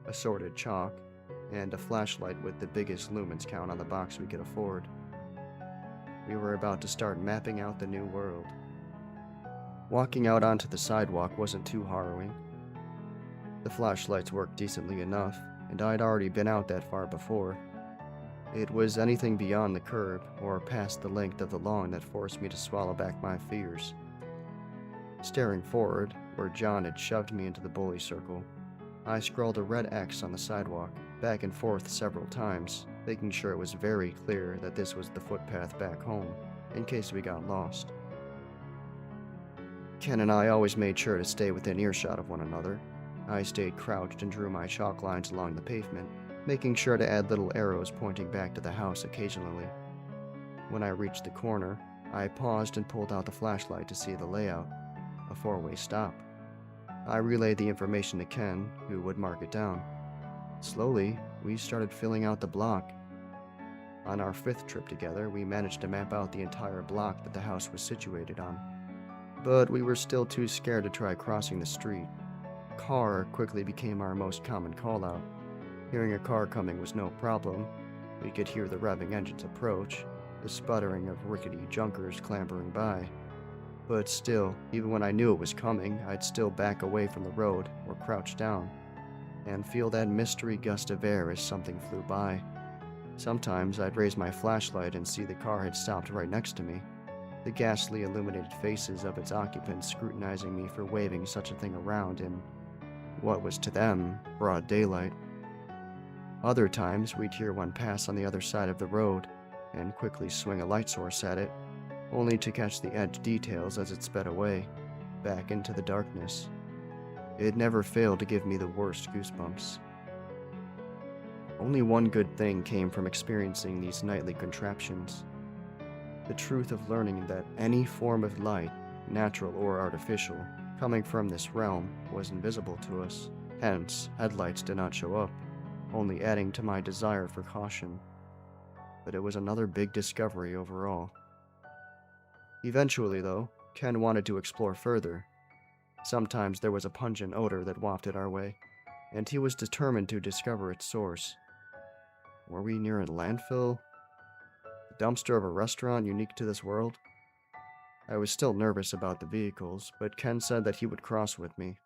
assorted chalk, and a flashlight with the biggest lumens count on the box we could afford. We were about to start mapping out the new world. Walking out onto the sidewalk wasn't too harrowing. The flashlights worked decently enough, and I'd already been out that far before. It was anything beyond the curb or past the length of the lawn that forced me to swallow back my fears. Staring forward, where John had shoved me into the bully circle, I scrawled a red X on the sidewalk, back and forth several times, making sure it was very clear that this was the footpath back home, in case we got lost. Ken and I always made sure to stay within earshot of one another. I stayed crouched and drew my chalk lines along the pavement, making sure to add little arrows pointing back to the house occasionally. When I reached the corner, I paused and pulled out the flashlight to see the layout, a four-way stop. I relayed the information to Ken, who would mark it down. Slowly, we started filling out the block. On our 5th trip together, we managed to map out the entire block that the house was situated on. But we were still too scared to try crossing the street. Car quickly became our most common call-out. Hearing a car coming was no problem. We could hear the revving engines approach, the sputtering of rickety junkers clambering by. But still, even when I knew it was coming, I'd still back away from the road or crouch down, and feel that mystery gust of air as something flew by. Sometimes I'd raise my flashlight and see the car had stopped right next to me, the ghastly illuminated faces of its occupants scrutinizing me for waving such a thing around in what was to them broad daylight. Other times we'd hear one pass on the other side of the road and quickly swing a light source at it, only to catch the edge details as it sped away, back into the darkness. It never failed to give me the worst goosebumps. Only one good thing came from experiencing these nightly contraptions. The truth of learning that any form of light, natural or artificial, coming from this realm was invisible to us. Hence, headlights did not show up, only adding to my desire for caution. But it was another big discovery overall. Eventually, though, Ken wanted to explore further. Sometimes there was a pungent odor that wafted our way, and he was determined to discover its source. Were we near a landfill? The dumpster of a restaurant unique to this world? I was still nervous about the vehicles, but Ken said that he would cross with me.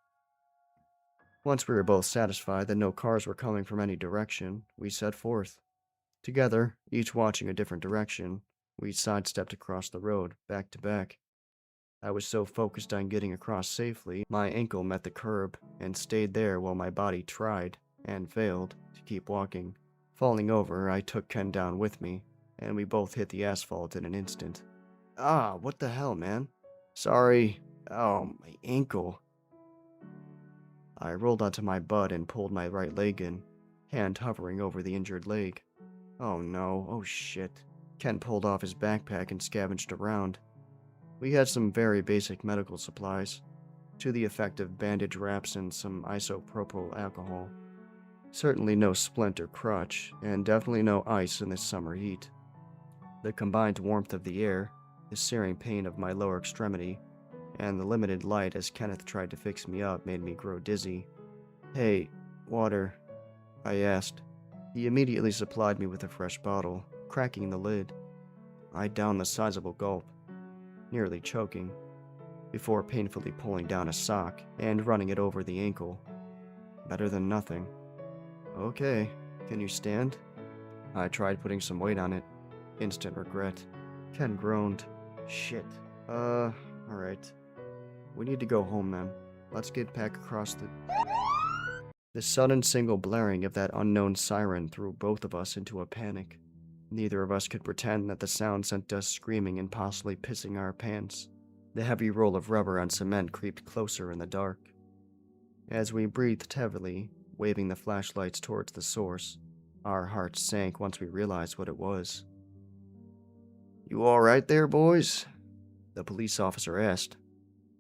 Once we were both satisfied that no cars were coming from any direction, we set forth. Together, each watching a different direction, we sidestepped across the road, back to back. I was so focused on getting across safely, my ankle met the curb and stayed there while my body tried, and failed, to keep walking. Falling over, I took Ken down with me, and we both hit the asphalt in an instant. Ah, what the hell, man? Sorry. Oh, my ankle. I rolled onto my butt and pulled my right leg in, hand hovering over the injured leg. Oh no, oh shit. Ken pulled off his backpack and scavenged around. We had some very basic medical supplies, to the effect of bandage wraps and some isopropyl alcohol. Certainly no splint or crutch, and definitely no ice in this summer heat. The combined warmth of the air, the searing pain of my lower extremity, and the limited light as Kenneth tried to fix me up made me grow dizzy. Hey, water, I asked. He immediately supplied me with a fresh bottle, cracking the lid. I downed the sizable gulp, nearly choking, before painfully pulling down a sock and running it over the ankle. Better than nothing. Okay, can you stand? I tried putting some weight on it. Instant regret. Ken groaned. Shit. Alright. We need to go home then. Let's get back across the... The sudden single blaring of that unknown siren threw both of us into a panic. Neither of us could pretend that the sound sent us screaming and possibly pissing our pants. The heavy roll of rubber on cement creeped closer in the dark. As we breathed heavily, waving the flashlights towards the source, our hearts sank once we realized what it was. "You all right there, boys?" the police officer asked,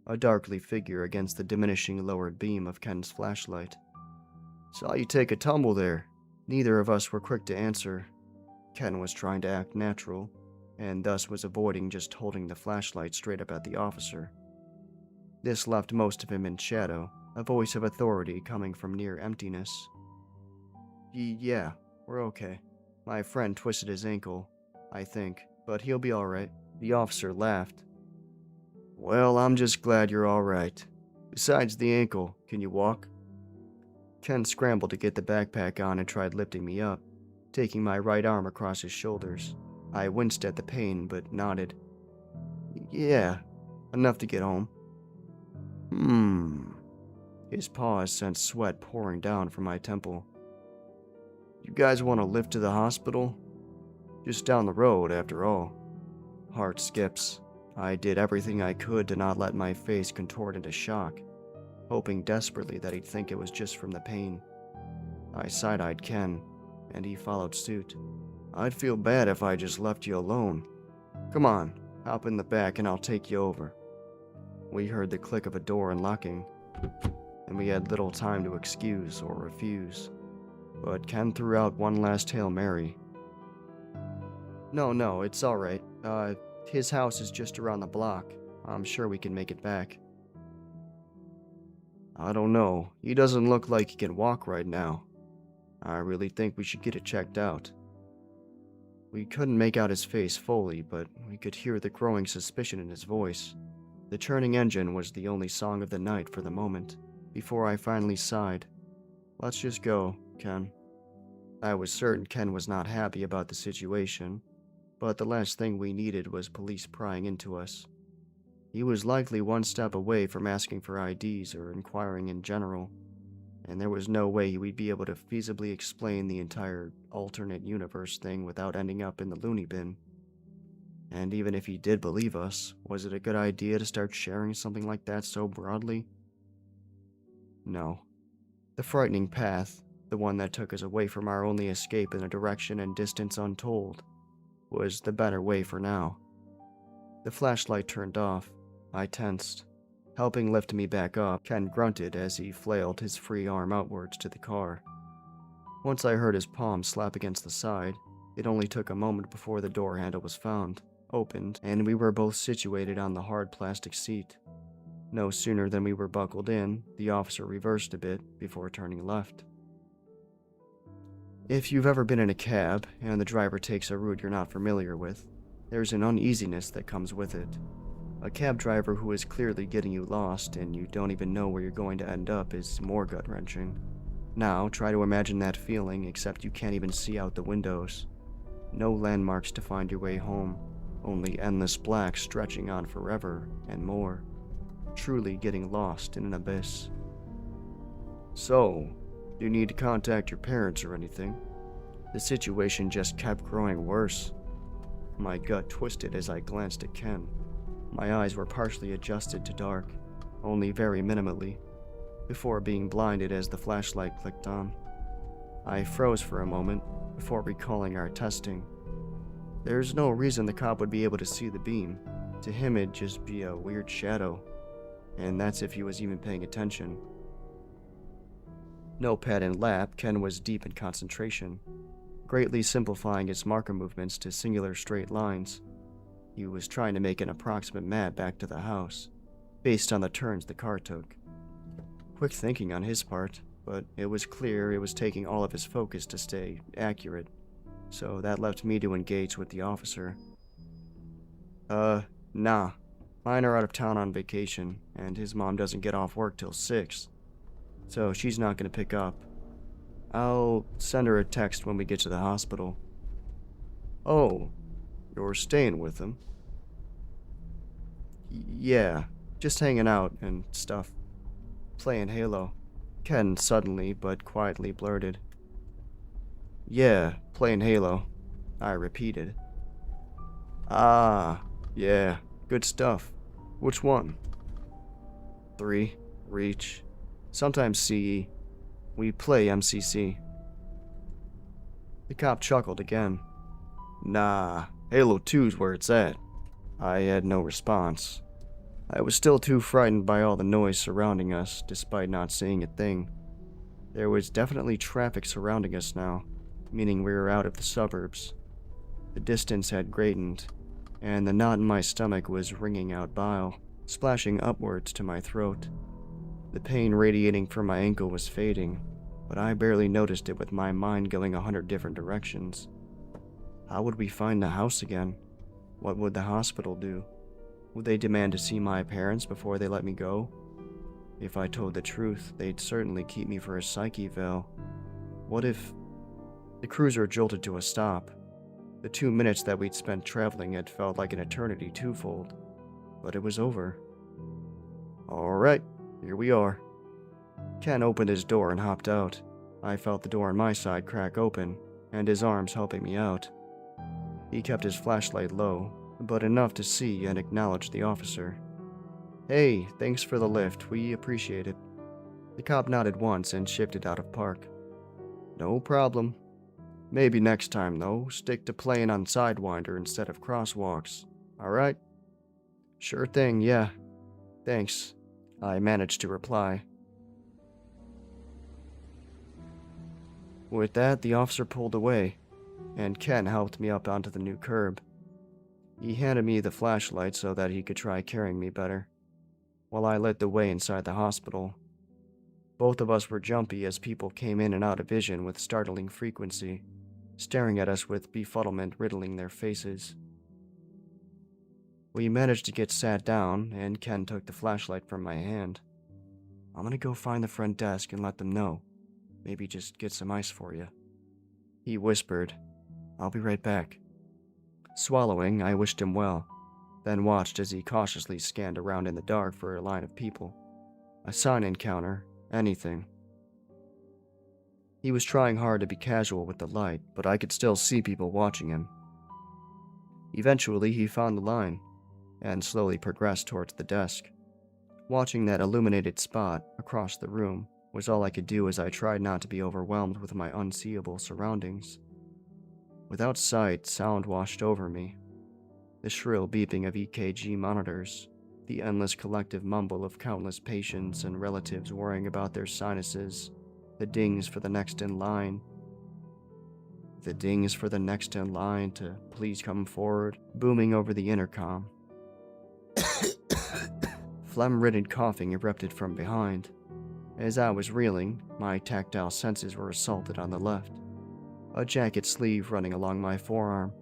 a darkly figure against the diminishing lowered beam of Ken's flashlight. "Saw you take a tumble there." Neither of us were quick to answer. Ken was trying to act natural, and thus was avoiding just holding the flashlight straight up at the officer. This left most of him in shadow, a voice of authority coming from near emptiness. Yeah, we're okay. My friend twisted his ankle, I think, but he'll be alright." The officer laughed. "Well, I'm just glad you're alright. Besides the ankle, can you walk?" Ken scrambled to get the backpack on and tried lifting me up, taking my right arm across his shoulders. I winced at the pain, but nodded. "Yeah, enough to get home." His pause sent sweat pouring down from my temple. "You guys want a lift to the hospital? Just down the road, after all." Heart skips. I did everything I could to not let my face contort into shock, hoping desperately that he'd think it was just from the pain. I side-eyed Ken, and he followed suit. "I'd feel bad if I just left you alone. Come on, hop in the back and I'll take you over." We heard the click of a door unlocking, and we had little time to excuse or refuse. But Ken threw out one last Hail Mary. No, it's alright. His house is just around the block. I'm sure we can make it back." "I don't know. He doesn't look like he can walk right now. I really think we should get it checked out." We couldn't make out his face fully, but we could hear the growing suspicion in his voice. The churning engine was the only song of the night for the moment, before I finally sighed. "Let's just go, Ken." I was certain Ken was not happy about the situation, but the last thing we needed was police prying into us. He was likely one step away from asking for IDs or inquiring in general, and there was no way he would be able to feasibly explain the entire alternate universe thing without ending up in the loony bin. And even if he did believe us, was it a good idea to start sharing something like that so broadly? No. The frightening path, the one that took us away from our only escape in a direction and distance untold, was the better way for now. The flashlight turned off. I tensed. Helping lift me back up, Ken grunted as he flailed his free arm outwards to the car. Once I heard his palm slap against the side, it only took a moment before the door handle was found, opened, and we were both situated on the hard plastic seat. No sooner than we were buckled in, the officer reversed a bit before turning left. If you've ever been in a cab, and the driver takes a route you're not familiar with, there's an uneasiness that comes with it. A cab driver who is clearly getting you lost and you don't even know where you're going to end up is more gut-wrenching. Now, try to imagine that feeling, except you can't even see out the windows. No landmarks to find your way home, only endless black stretching on forever and more. Truly getting lost in an abyss. "So, do you need to contact your parents or anything?" The situation just kept growing worse. My gut twisted as I glanced at Ken. My eyes were partially adjusted to dark, only very minimally, before being blinded as the flashlight clicked on. I froze for a moment before recalling our testing. There's no reason the cop would be able to see the beam. To him it'd just be a weird shadow, and that's if he was even paying attention. Notepad in lap, Ken was deep in concentration, greatly simplifying his marker movements to singular straight lines. He was trying to make an approximate map back to the house, based on the turns the car took. Quick thinking on his part. but it was clear it was taking all of his focus to stay accurate, so that left me to engage with the officer. Nah. Mine are out of town on vacation, and his mom doesn't get off work till 6, so she's not gonna pick up. I'll send her a text when we get to the hospital. Oh, you're staying with him? Yeah, just hanging out and stuff. Playing Halo. Ken suddenly but quietly blurted. Yeah, playing Halo, I repeated. Ah, yeah, good stuff. Which one? 3, Reach. Sometimes CE. We play MCC. The cop chuckled again. Nah, Halo 2's where it's at. I had no response. I was still too frightened by all the noise surrounding us, despite not seeing a thing. There was definitely traffic surrounding us now, meaning we were out of the suburbs. The distance had greatened, and the knot in my stomach was wringing out bile, splashing upwards to my throat. The pain radiating from my ankle was fading, but I barely noticed it with my mind going 100 different directions. How would we find the house again? What would the hospital do? Would they demand to see my parents before they let me go? If I told the truth, they'd certainly keep me for a psych eval. What if... The cruiser jolted to a stop. The 2 minutes that we'd spent traveling had felt like an eternity twofold. But it was over. Alright, here we are. Ken opened his door and hopped out. I felt the door on my side crack open, and his arms helping me out. He kept his flashlight low, but enough to see and acknowledge the officer. Hey, thanks for the lift, we appreciate it. The cop nodded once and shifted out of park. No problem. Maybe next time, though, stick to playing on Sidewinder instead of crosswalks, alright? Sure thing, yeah. Thanks, I managed to reply. With that, the officer pulled away, and Ken helped me up onto the new curb. He handed me the flashlight so that he could try carrying me better, while I led the way inside the hospital. Both of us were jumpy as people came in and out of vision with startling frequency, staring at us with befuddlement riddling their faces. We managed to get sat down, and Ken took the flashlight from my hand. I'm gonna go find the front desk and let them know. Maybe just get some ice for you. He whispered, I'll be right back. Swallowing, I wished him well, then watched as he cautiously scanned around in the dark for a line of people. A sign encounter, anything. He was trying hard to be casual with the light, but I could still see people watching him. Eventually, he found the line, and slowly progressed towards the desk. Watching that illuminated spot across the room was all I could do as I tried not to be overwhelmed with my unseeable surroundings. Without sight, sound washed over me. The shrill beeping of EKG monitors, the endless collective mumble of countless patients and relatives worrying about their sinuses, the dings for the next in line. The dings for the next in line to please come forward, booming over the intercom. Phlegm-ridden coughing erupted from behind. As I was reeling, my tactile senses were assaulted on the left. A jacket sleeve running along my forearm,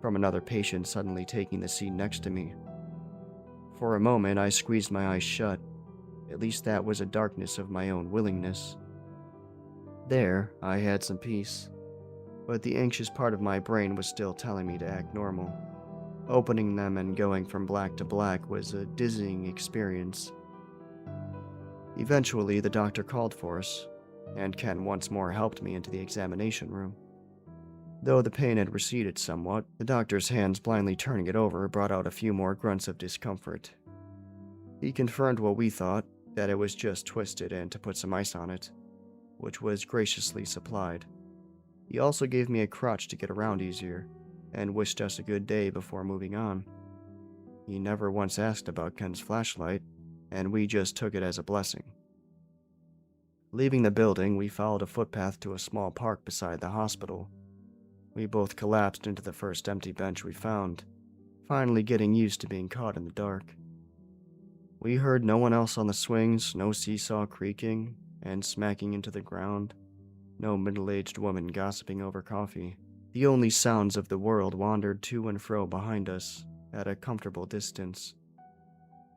from another patient suddenly taking the seat next to me. For a moment, I squeezed my eyes shut. At least that was a darkness of my own willingness. There, I had some peace, but the anxious part of my brain was still telling me to act normal. Opening them and going from black to black was a dizzying experience. Eventually, the doctor called for us, and Ken once more helped me into the examination room. Though the pain had receded somewhat, the doctor's hands blindly turning it over brought out a few more grunts of discomfort. He confirmed what we thought, that it was just twisted and to put some ice on it, which was graciously supplied. He also gave me a crutch to get around easier, and wished us a good day before moving on. He never once asked about Ken's flashlight, and we just took it as a blessing. Leaving the building, we followed a footpath to a small park beside the hospital. We both collapsed into the first empty bench we found, finally getting used to being caught in the dark. We heard no one else on the swings, no seesaw creaking, and smacking into the ground. No middle-aged woman gossiping over coffee. The only sounds of the world wandered to and fro behind us, at a comfortable distance.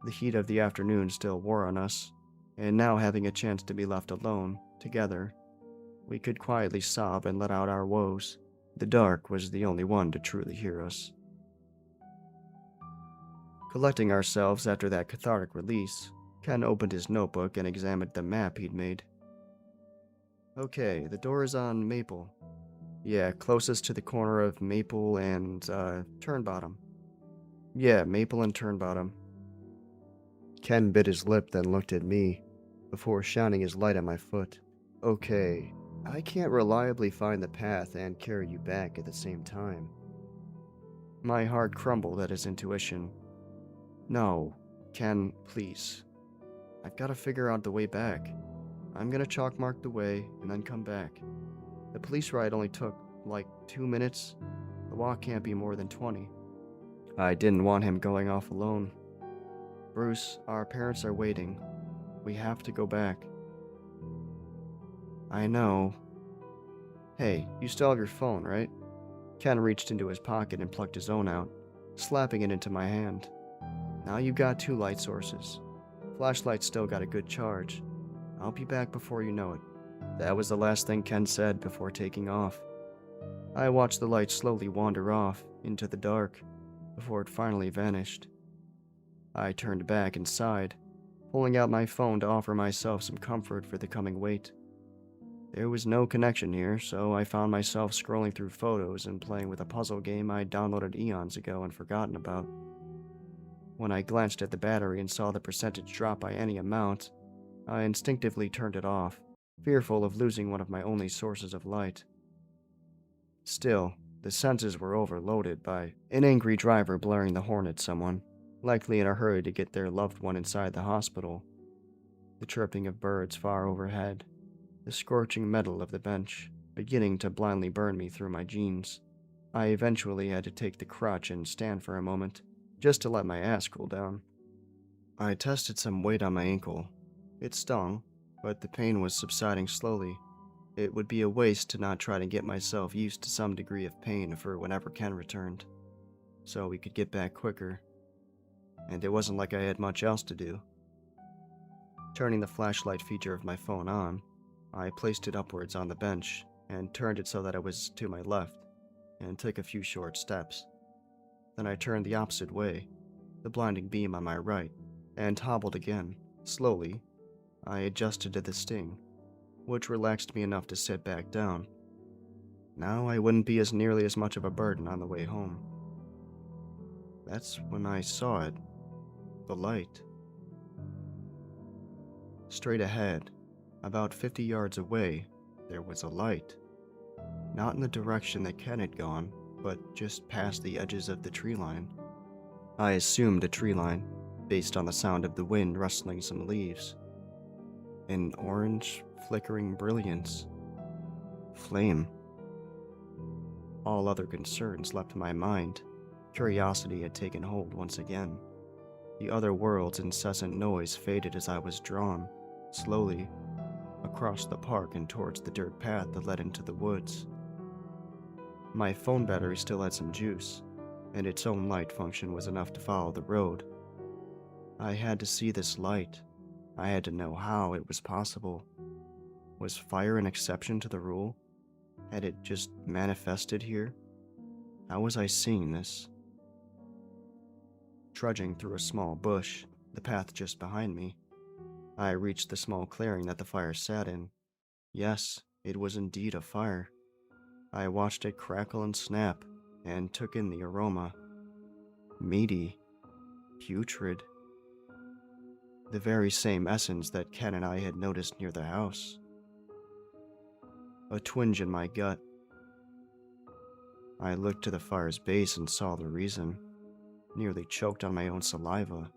The heat of the afternoon still wore on us, and now having a chance to be left alone, together, we could quietly sob and let out our woes. The dark was the only one to truly hear us. Collecting ourselves after that cathartic release, Ken opened his notebook and examined the map he'd made. Okay, the door is on Maple. Yeah, closest to the corner of Maple and, Turnbottom. Yeah, Maple and Turnbottom. Ken bit his lip, then looked at me, before shining his light at my foot. Okay, I can't reliably find the path and carry you back at the same time. My heart crumbled at his intuition. No, Ken, please. I've got to figure out the way back. I'm gonna chalk mark the way and then come back. The police ride only took, like, 2 minutes. The walk can't be more than 20. I didn't want him going off alone. Bruce, our parents are waiting. We have to go back. I know. Hey, you still have your phone, right? Ken reached into his pocket and plucked his own out, slapping it into my hand. Now you've got 2 light sources. Flashlight's still got a good charge. I'll be back before you know it. That was the last thing Ken said before taking off. I watched the light slowly wander off into the dark before it finally vanished. I turned back and sighed, pulling out my phone to offer myself some comfort for the coming wait. There was no connection here, so I found myself scrolling through photos and playing with a puzzle game I downloaded eons ago and forgotten about. When I glanced at the battery and saw the percentage drop by any amount, I instinctively turned it off, fearful of losing one of my only sources of light. Still, the senses were overloaded by an angry driver blaring the horn at someone, likely in a hurry to get their loved one inside the hospital, the chirping of birds far overhead, the scorching metal of the bench beginning to blindly burn me through my jeans. I eventually had to take the crutch and stand for a moment, just to let my ass cool down. I tested some weight on my ankle. It stung, but the pain was subsiding slowly. It would be a waste to not try to get myself used to some degree of pain for whenever Ken returned, so we could get back quicker. And it wasn't like I had much else to do. Turning the flashlight feature of my phone on, I placed it upwards on the bench and turned it so that it was to my left, and took a few short steps. Then I turned the opposite way, the blinding beam on my right, and hobbled again, slowly. I adjusted to the sting, which relaxed me enough to sit back down. Now I wouldn't be as nearly as much of a burden on the way home. That's when I saw it. The light. Straight ahead, about 50 yards away, there was a light. Not in the direction that Ken had gone, but just past the edges of the tree line. I assumed a tree line, based on the sound of the wind rustling some leaves. An orange, flickering brilliance. Flame. All other concerns left my mind. Curiosity had taken hold once again. The other world's incessant noise faded as I was drawn, slowly, across the park and towards the dirt path that led into the woods. My phone battery still had some juice, and its own light function was enough to follow the road. I had to see this light. I had to know how it was possible. Was fire an exception to the rule? Had it just manifested here? How was I seeing this? Trudging through a small bush, the path just behind me, I reached the small clearing that the fire sat in. Yes, it was indeed a fire. I watched it crackle and snap, and took in the aroma. Meaty. Putrid. The very same essence that Ken and I had noticed near the house. A twinge in my gut. I looked to the fire's base and saw the reason. Nearly choked on my own saliva,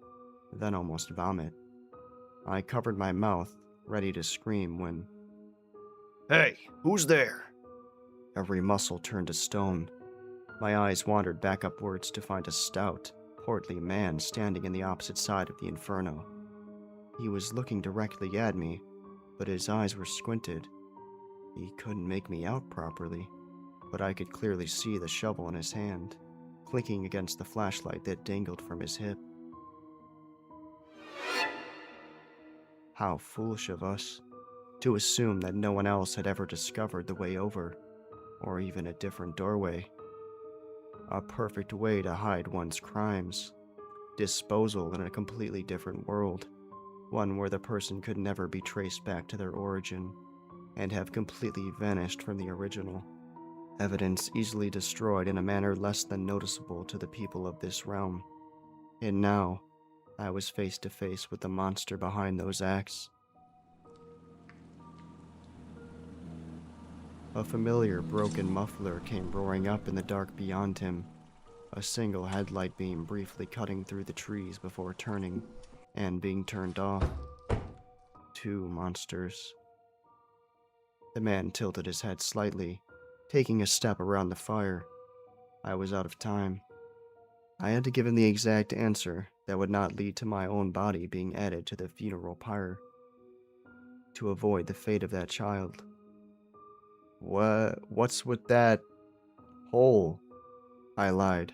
then almost vomit. I covered my mouth, ready to scream when... "Hey, who's there?" Every muscle turned to stone. My eyes wandered back upwards to find a stout, portly man standing in the opposite side of the inferno. He was looking directly at me, but his eyes were squinted. He couldn't make me out properly, but I could clearly see the shovel in his hand, clinking against the flashlight that dangled from his hip. How foolish of us to assume that no one else had ever discovered the way over, or even a different doorway. A perfect way to hide one's crimes. Disposal in a completely different world, one where the person could never be traced back to their origin, and have completely vanished from the original. Evidence easily destroyed in a manner less than noticeable to the people of this realm. And now, I was face to face with the monster behind those acts. A familiar broken muffler came roaring up in the dark beyond him, a single headlight beam briefly cutting through the trees before turning and being turned off. Two monsters. The man tilted his head slightly, taking a step around the fire. I was out of time. I had to give him the exact answer that would not lead to my own body being added to the funeral pyre, to avoid the fate of that child. What's with that hole? I lied.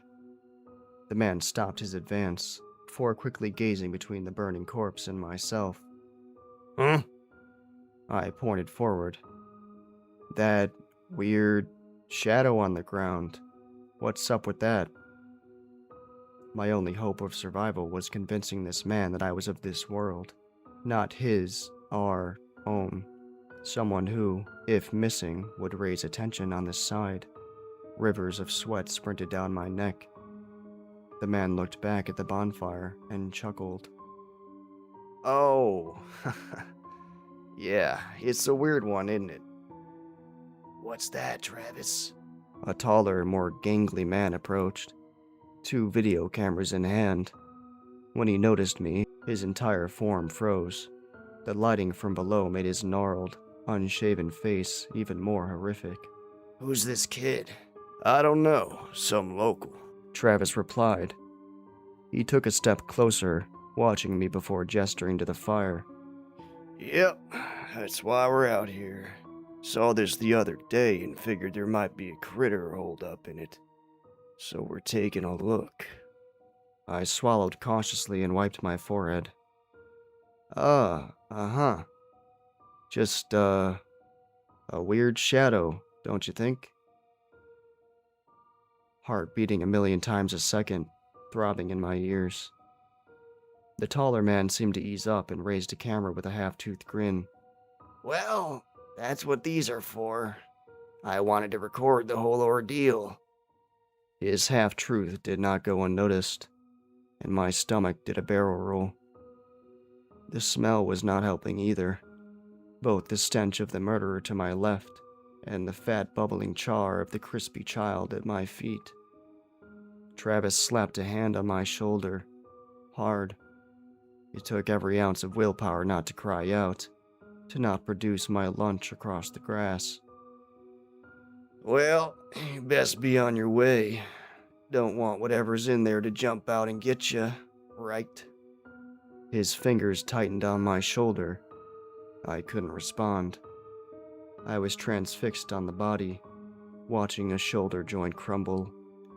The man stopped his advance, before quickly gazing between the burning corpse and myself. Huh? I pointed forward. That weird shadow on the ground. What's up with that? My only hope of survival was convincing this man that I was of this world, not his, our own. Someone who, if missing, would raise attention on this side. Rivers of sweat sprinted down my neck. The man looked back at the bonfire and chuckled. Oh, yeah, it's a weird one, isn't it? What's that, Travis? A taller, more gangly man approached, two video cameras in hand. When he noticed me, his entire form froze. The lighting from below made his gnarled, unshaven face even more horrific. Who's this kid? I don't know, some local, Travis replied. He took a step closer, watching me before gesturing to the fire. Yep, that's why we're out here. Saw this the other day and figured there might be a critter holed up in it. So we're taking a look. I swallowed cautiously and wiped my forehead. Uh-huh. Just, a weird shadow, don't you think? Heart beating a million times a second, throbbing in my ears. The taller man seemed to ease up and raised a camera with a half-toothed grin. Well, that's what these are for. I wanted to record the whole ordeal. His half-truth did not go unnoticed, and my stomach did a barrel roll. The smell was not helping either. Both the stench of the murderer to my left and the fat bubbling char of the crispy child at my feet. Travis slapped a hand on my shoulder, hard. It took every ounce of willpower not to cry out, to not produce my lunch across the grass. Well, you best be on your way. Don't want whatever's in there to jump out and get you, right? His fingers tightened on my shoulder. I couldn't respond. I was transfixed on the body, watching a shoulder joint crumble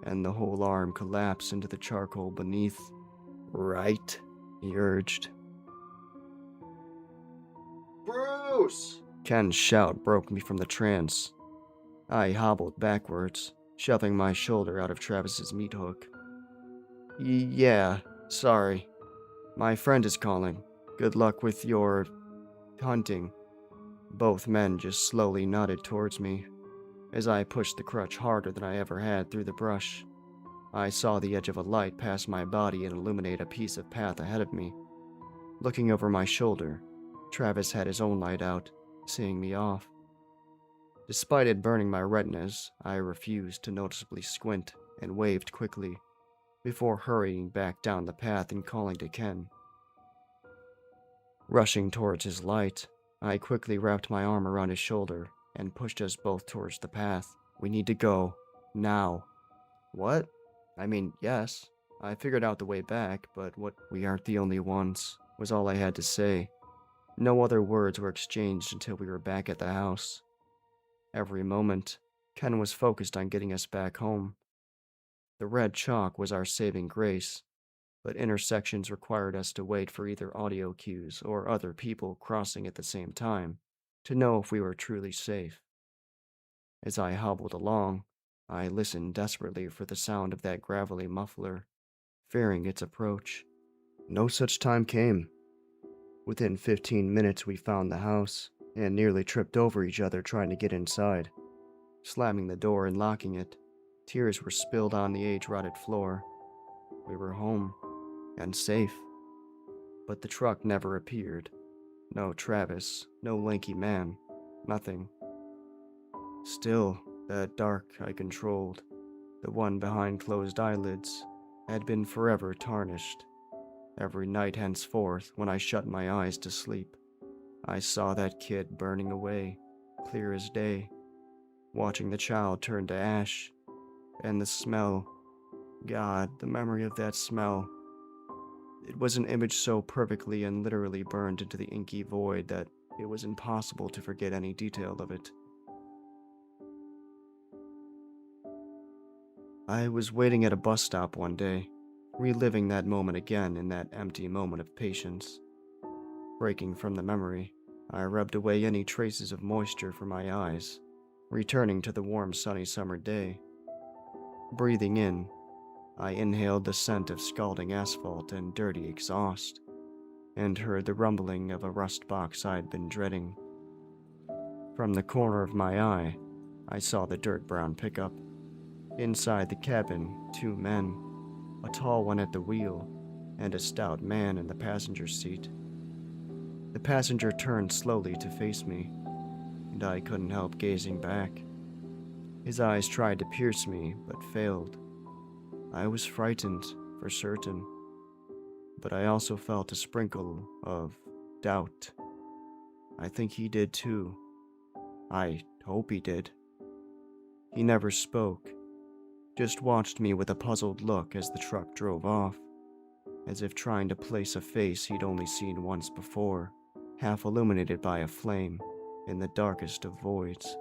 and the whole arm collapse into the charcoal beneath. Right? He urged. Bruce! Ken's shout broke me from the trance. I hobbled backwards, shoving my shoulder out of Travis's meat hook. Yeah, sorry. My friend is calling. Good luck with your hunting. Both men just slowly nodded towards me. As I pushed the crutch harder than I ever had through the brush, I saw the edge of a light pass my body and illuminate a piece of path ahead of me. Looking over my shoulder, Travis had his own light out, seeing me off. Despite it burning my retinas, I refused to noticeably squint and waved quickly, before hurrying back down the path and calling to Ken. Rushing towards his light, I quickly wrapped my arm around his shoulder and pushed us both towards the path. We need to go. Now. What? I mean, yes. I figured out the way back, but we aren't the only ones, was all I had to say. No other words were exchanged until we were back at the house. Every moment, Ken was focused on getting us back home. The red chalk was our saving grace, but intersections required us to wait for either audio cues or other people crossing at the same time to know if we were truly safe. As I hobbled along, I listened desperately for the sound of that gravelly muffler, fearing its approach. No such time came. Within 15 minutes, we found the house and nearly tripped over each other trying to get inside. Slamming the door and locking it, tears were spilled on the age-rotted floor. We were home and safe. But the truck never appeared. No Travis, no lanky man, nothing. Still, that dark I controlled, the one behind closed eyelids, had been forever tarnished. Every night henceforth, when I shut my eyes to sleep, I saw that kid burning away, clear as day, watching the child turn to ash, and the smell. God, the memory of that smell. It was an image so perfectly and literally burned into the inky void that it was impossible to forget any detail of it. I was waiting at a bus stop one day, reliving that moment again in that empty moment of patience. Breaking from the memory, I rubbed away any traces of moisture from my eyes, returning to the warm sunny summer day. Breathing in, I inhaled the scent of scalding asphalt and dirty exhaust, and heard the rumbling of a rust box I'd been dreading. From the corner of my eye, I saw the dirt-brown pickup. Inside the cabin, 2 men, a tall one at the wheel, and a stout man in the passenger seat. The passenger turned slowly to face me, and I couldn't help gazing back. His eyes tried to pierce me, but failed. I was frightened, for certain, but I also felt a sprinkle of doubt. I think he did too. I hope he did. He never spoke, just watched me with a puzzled look as the truck drove off, as if trying to place a face he'd only seen once before, half illuminated by a flame in the darkest of voids.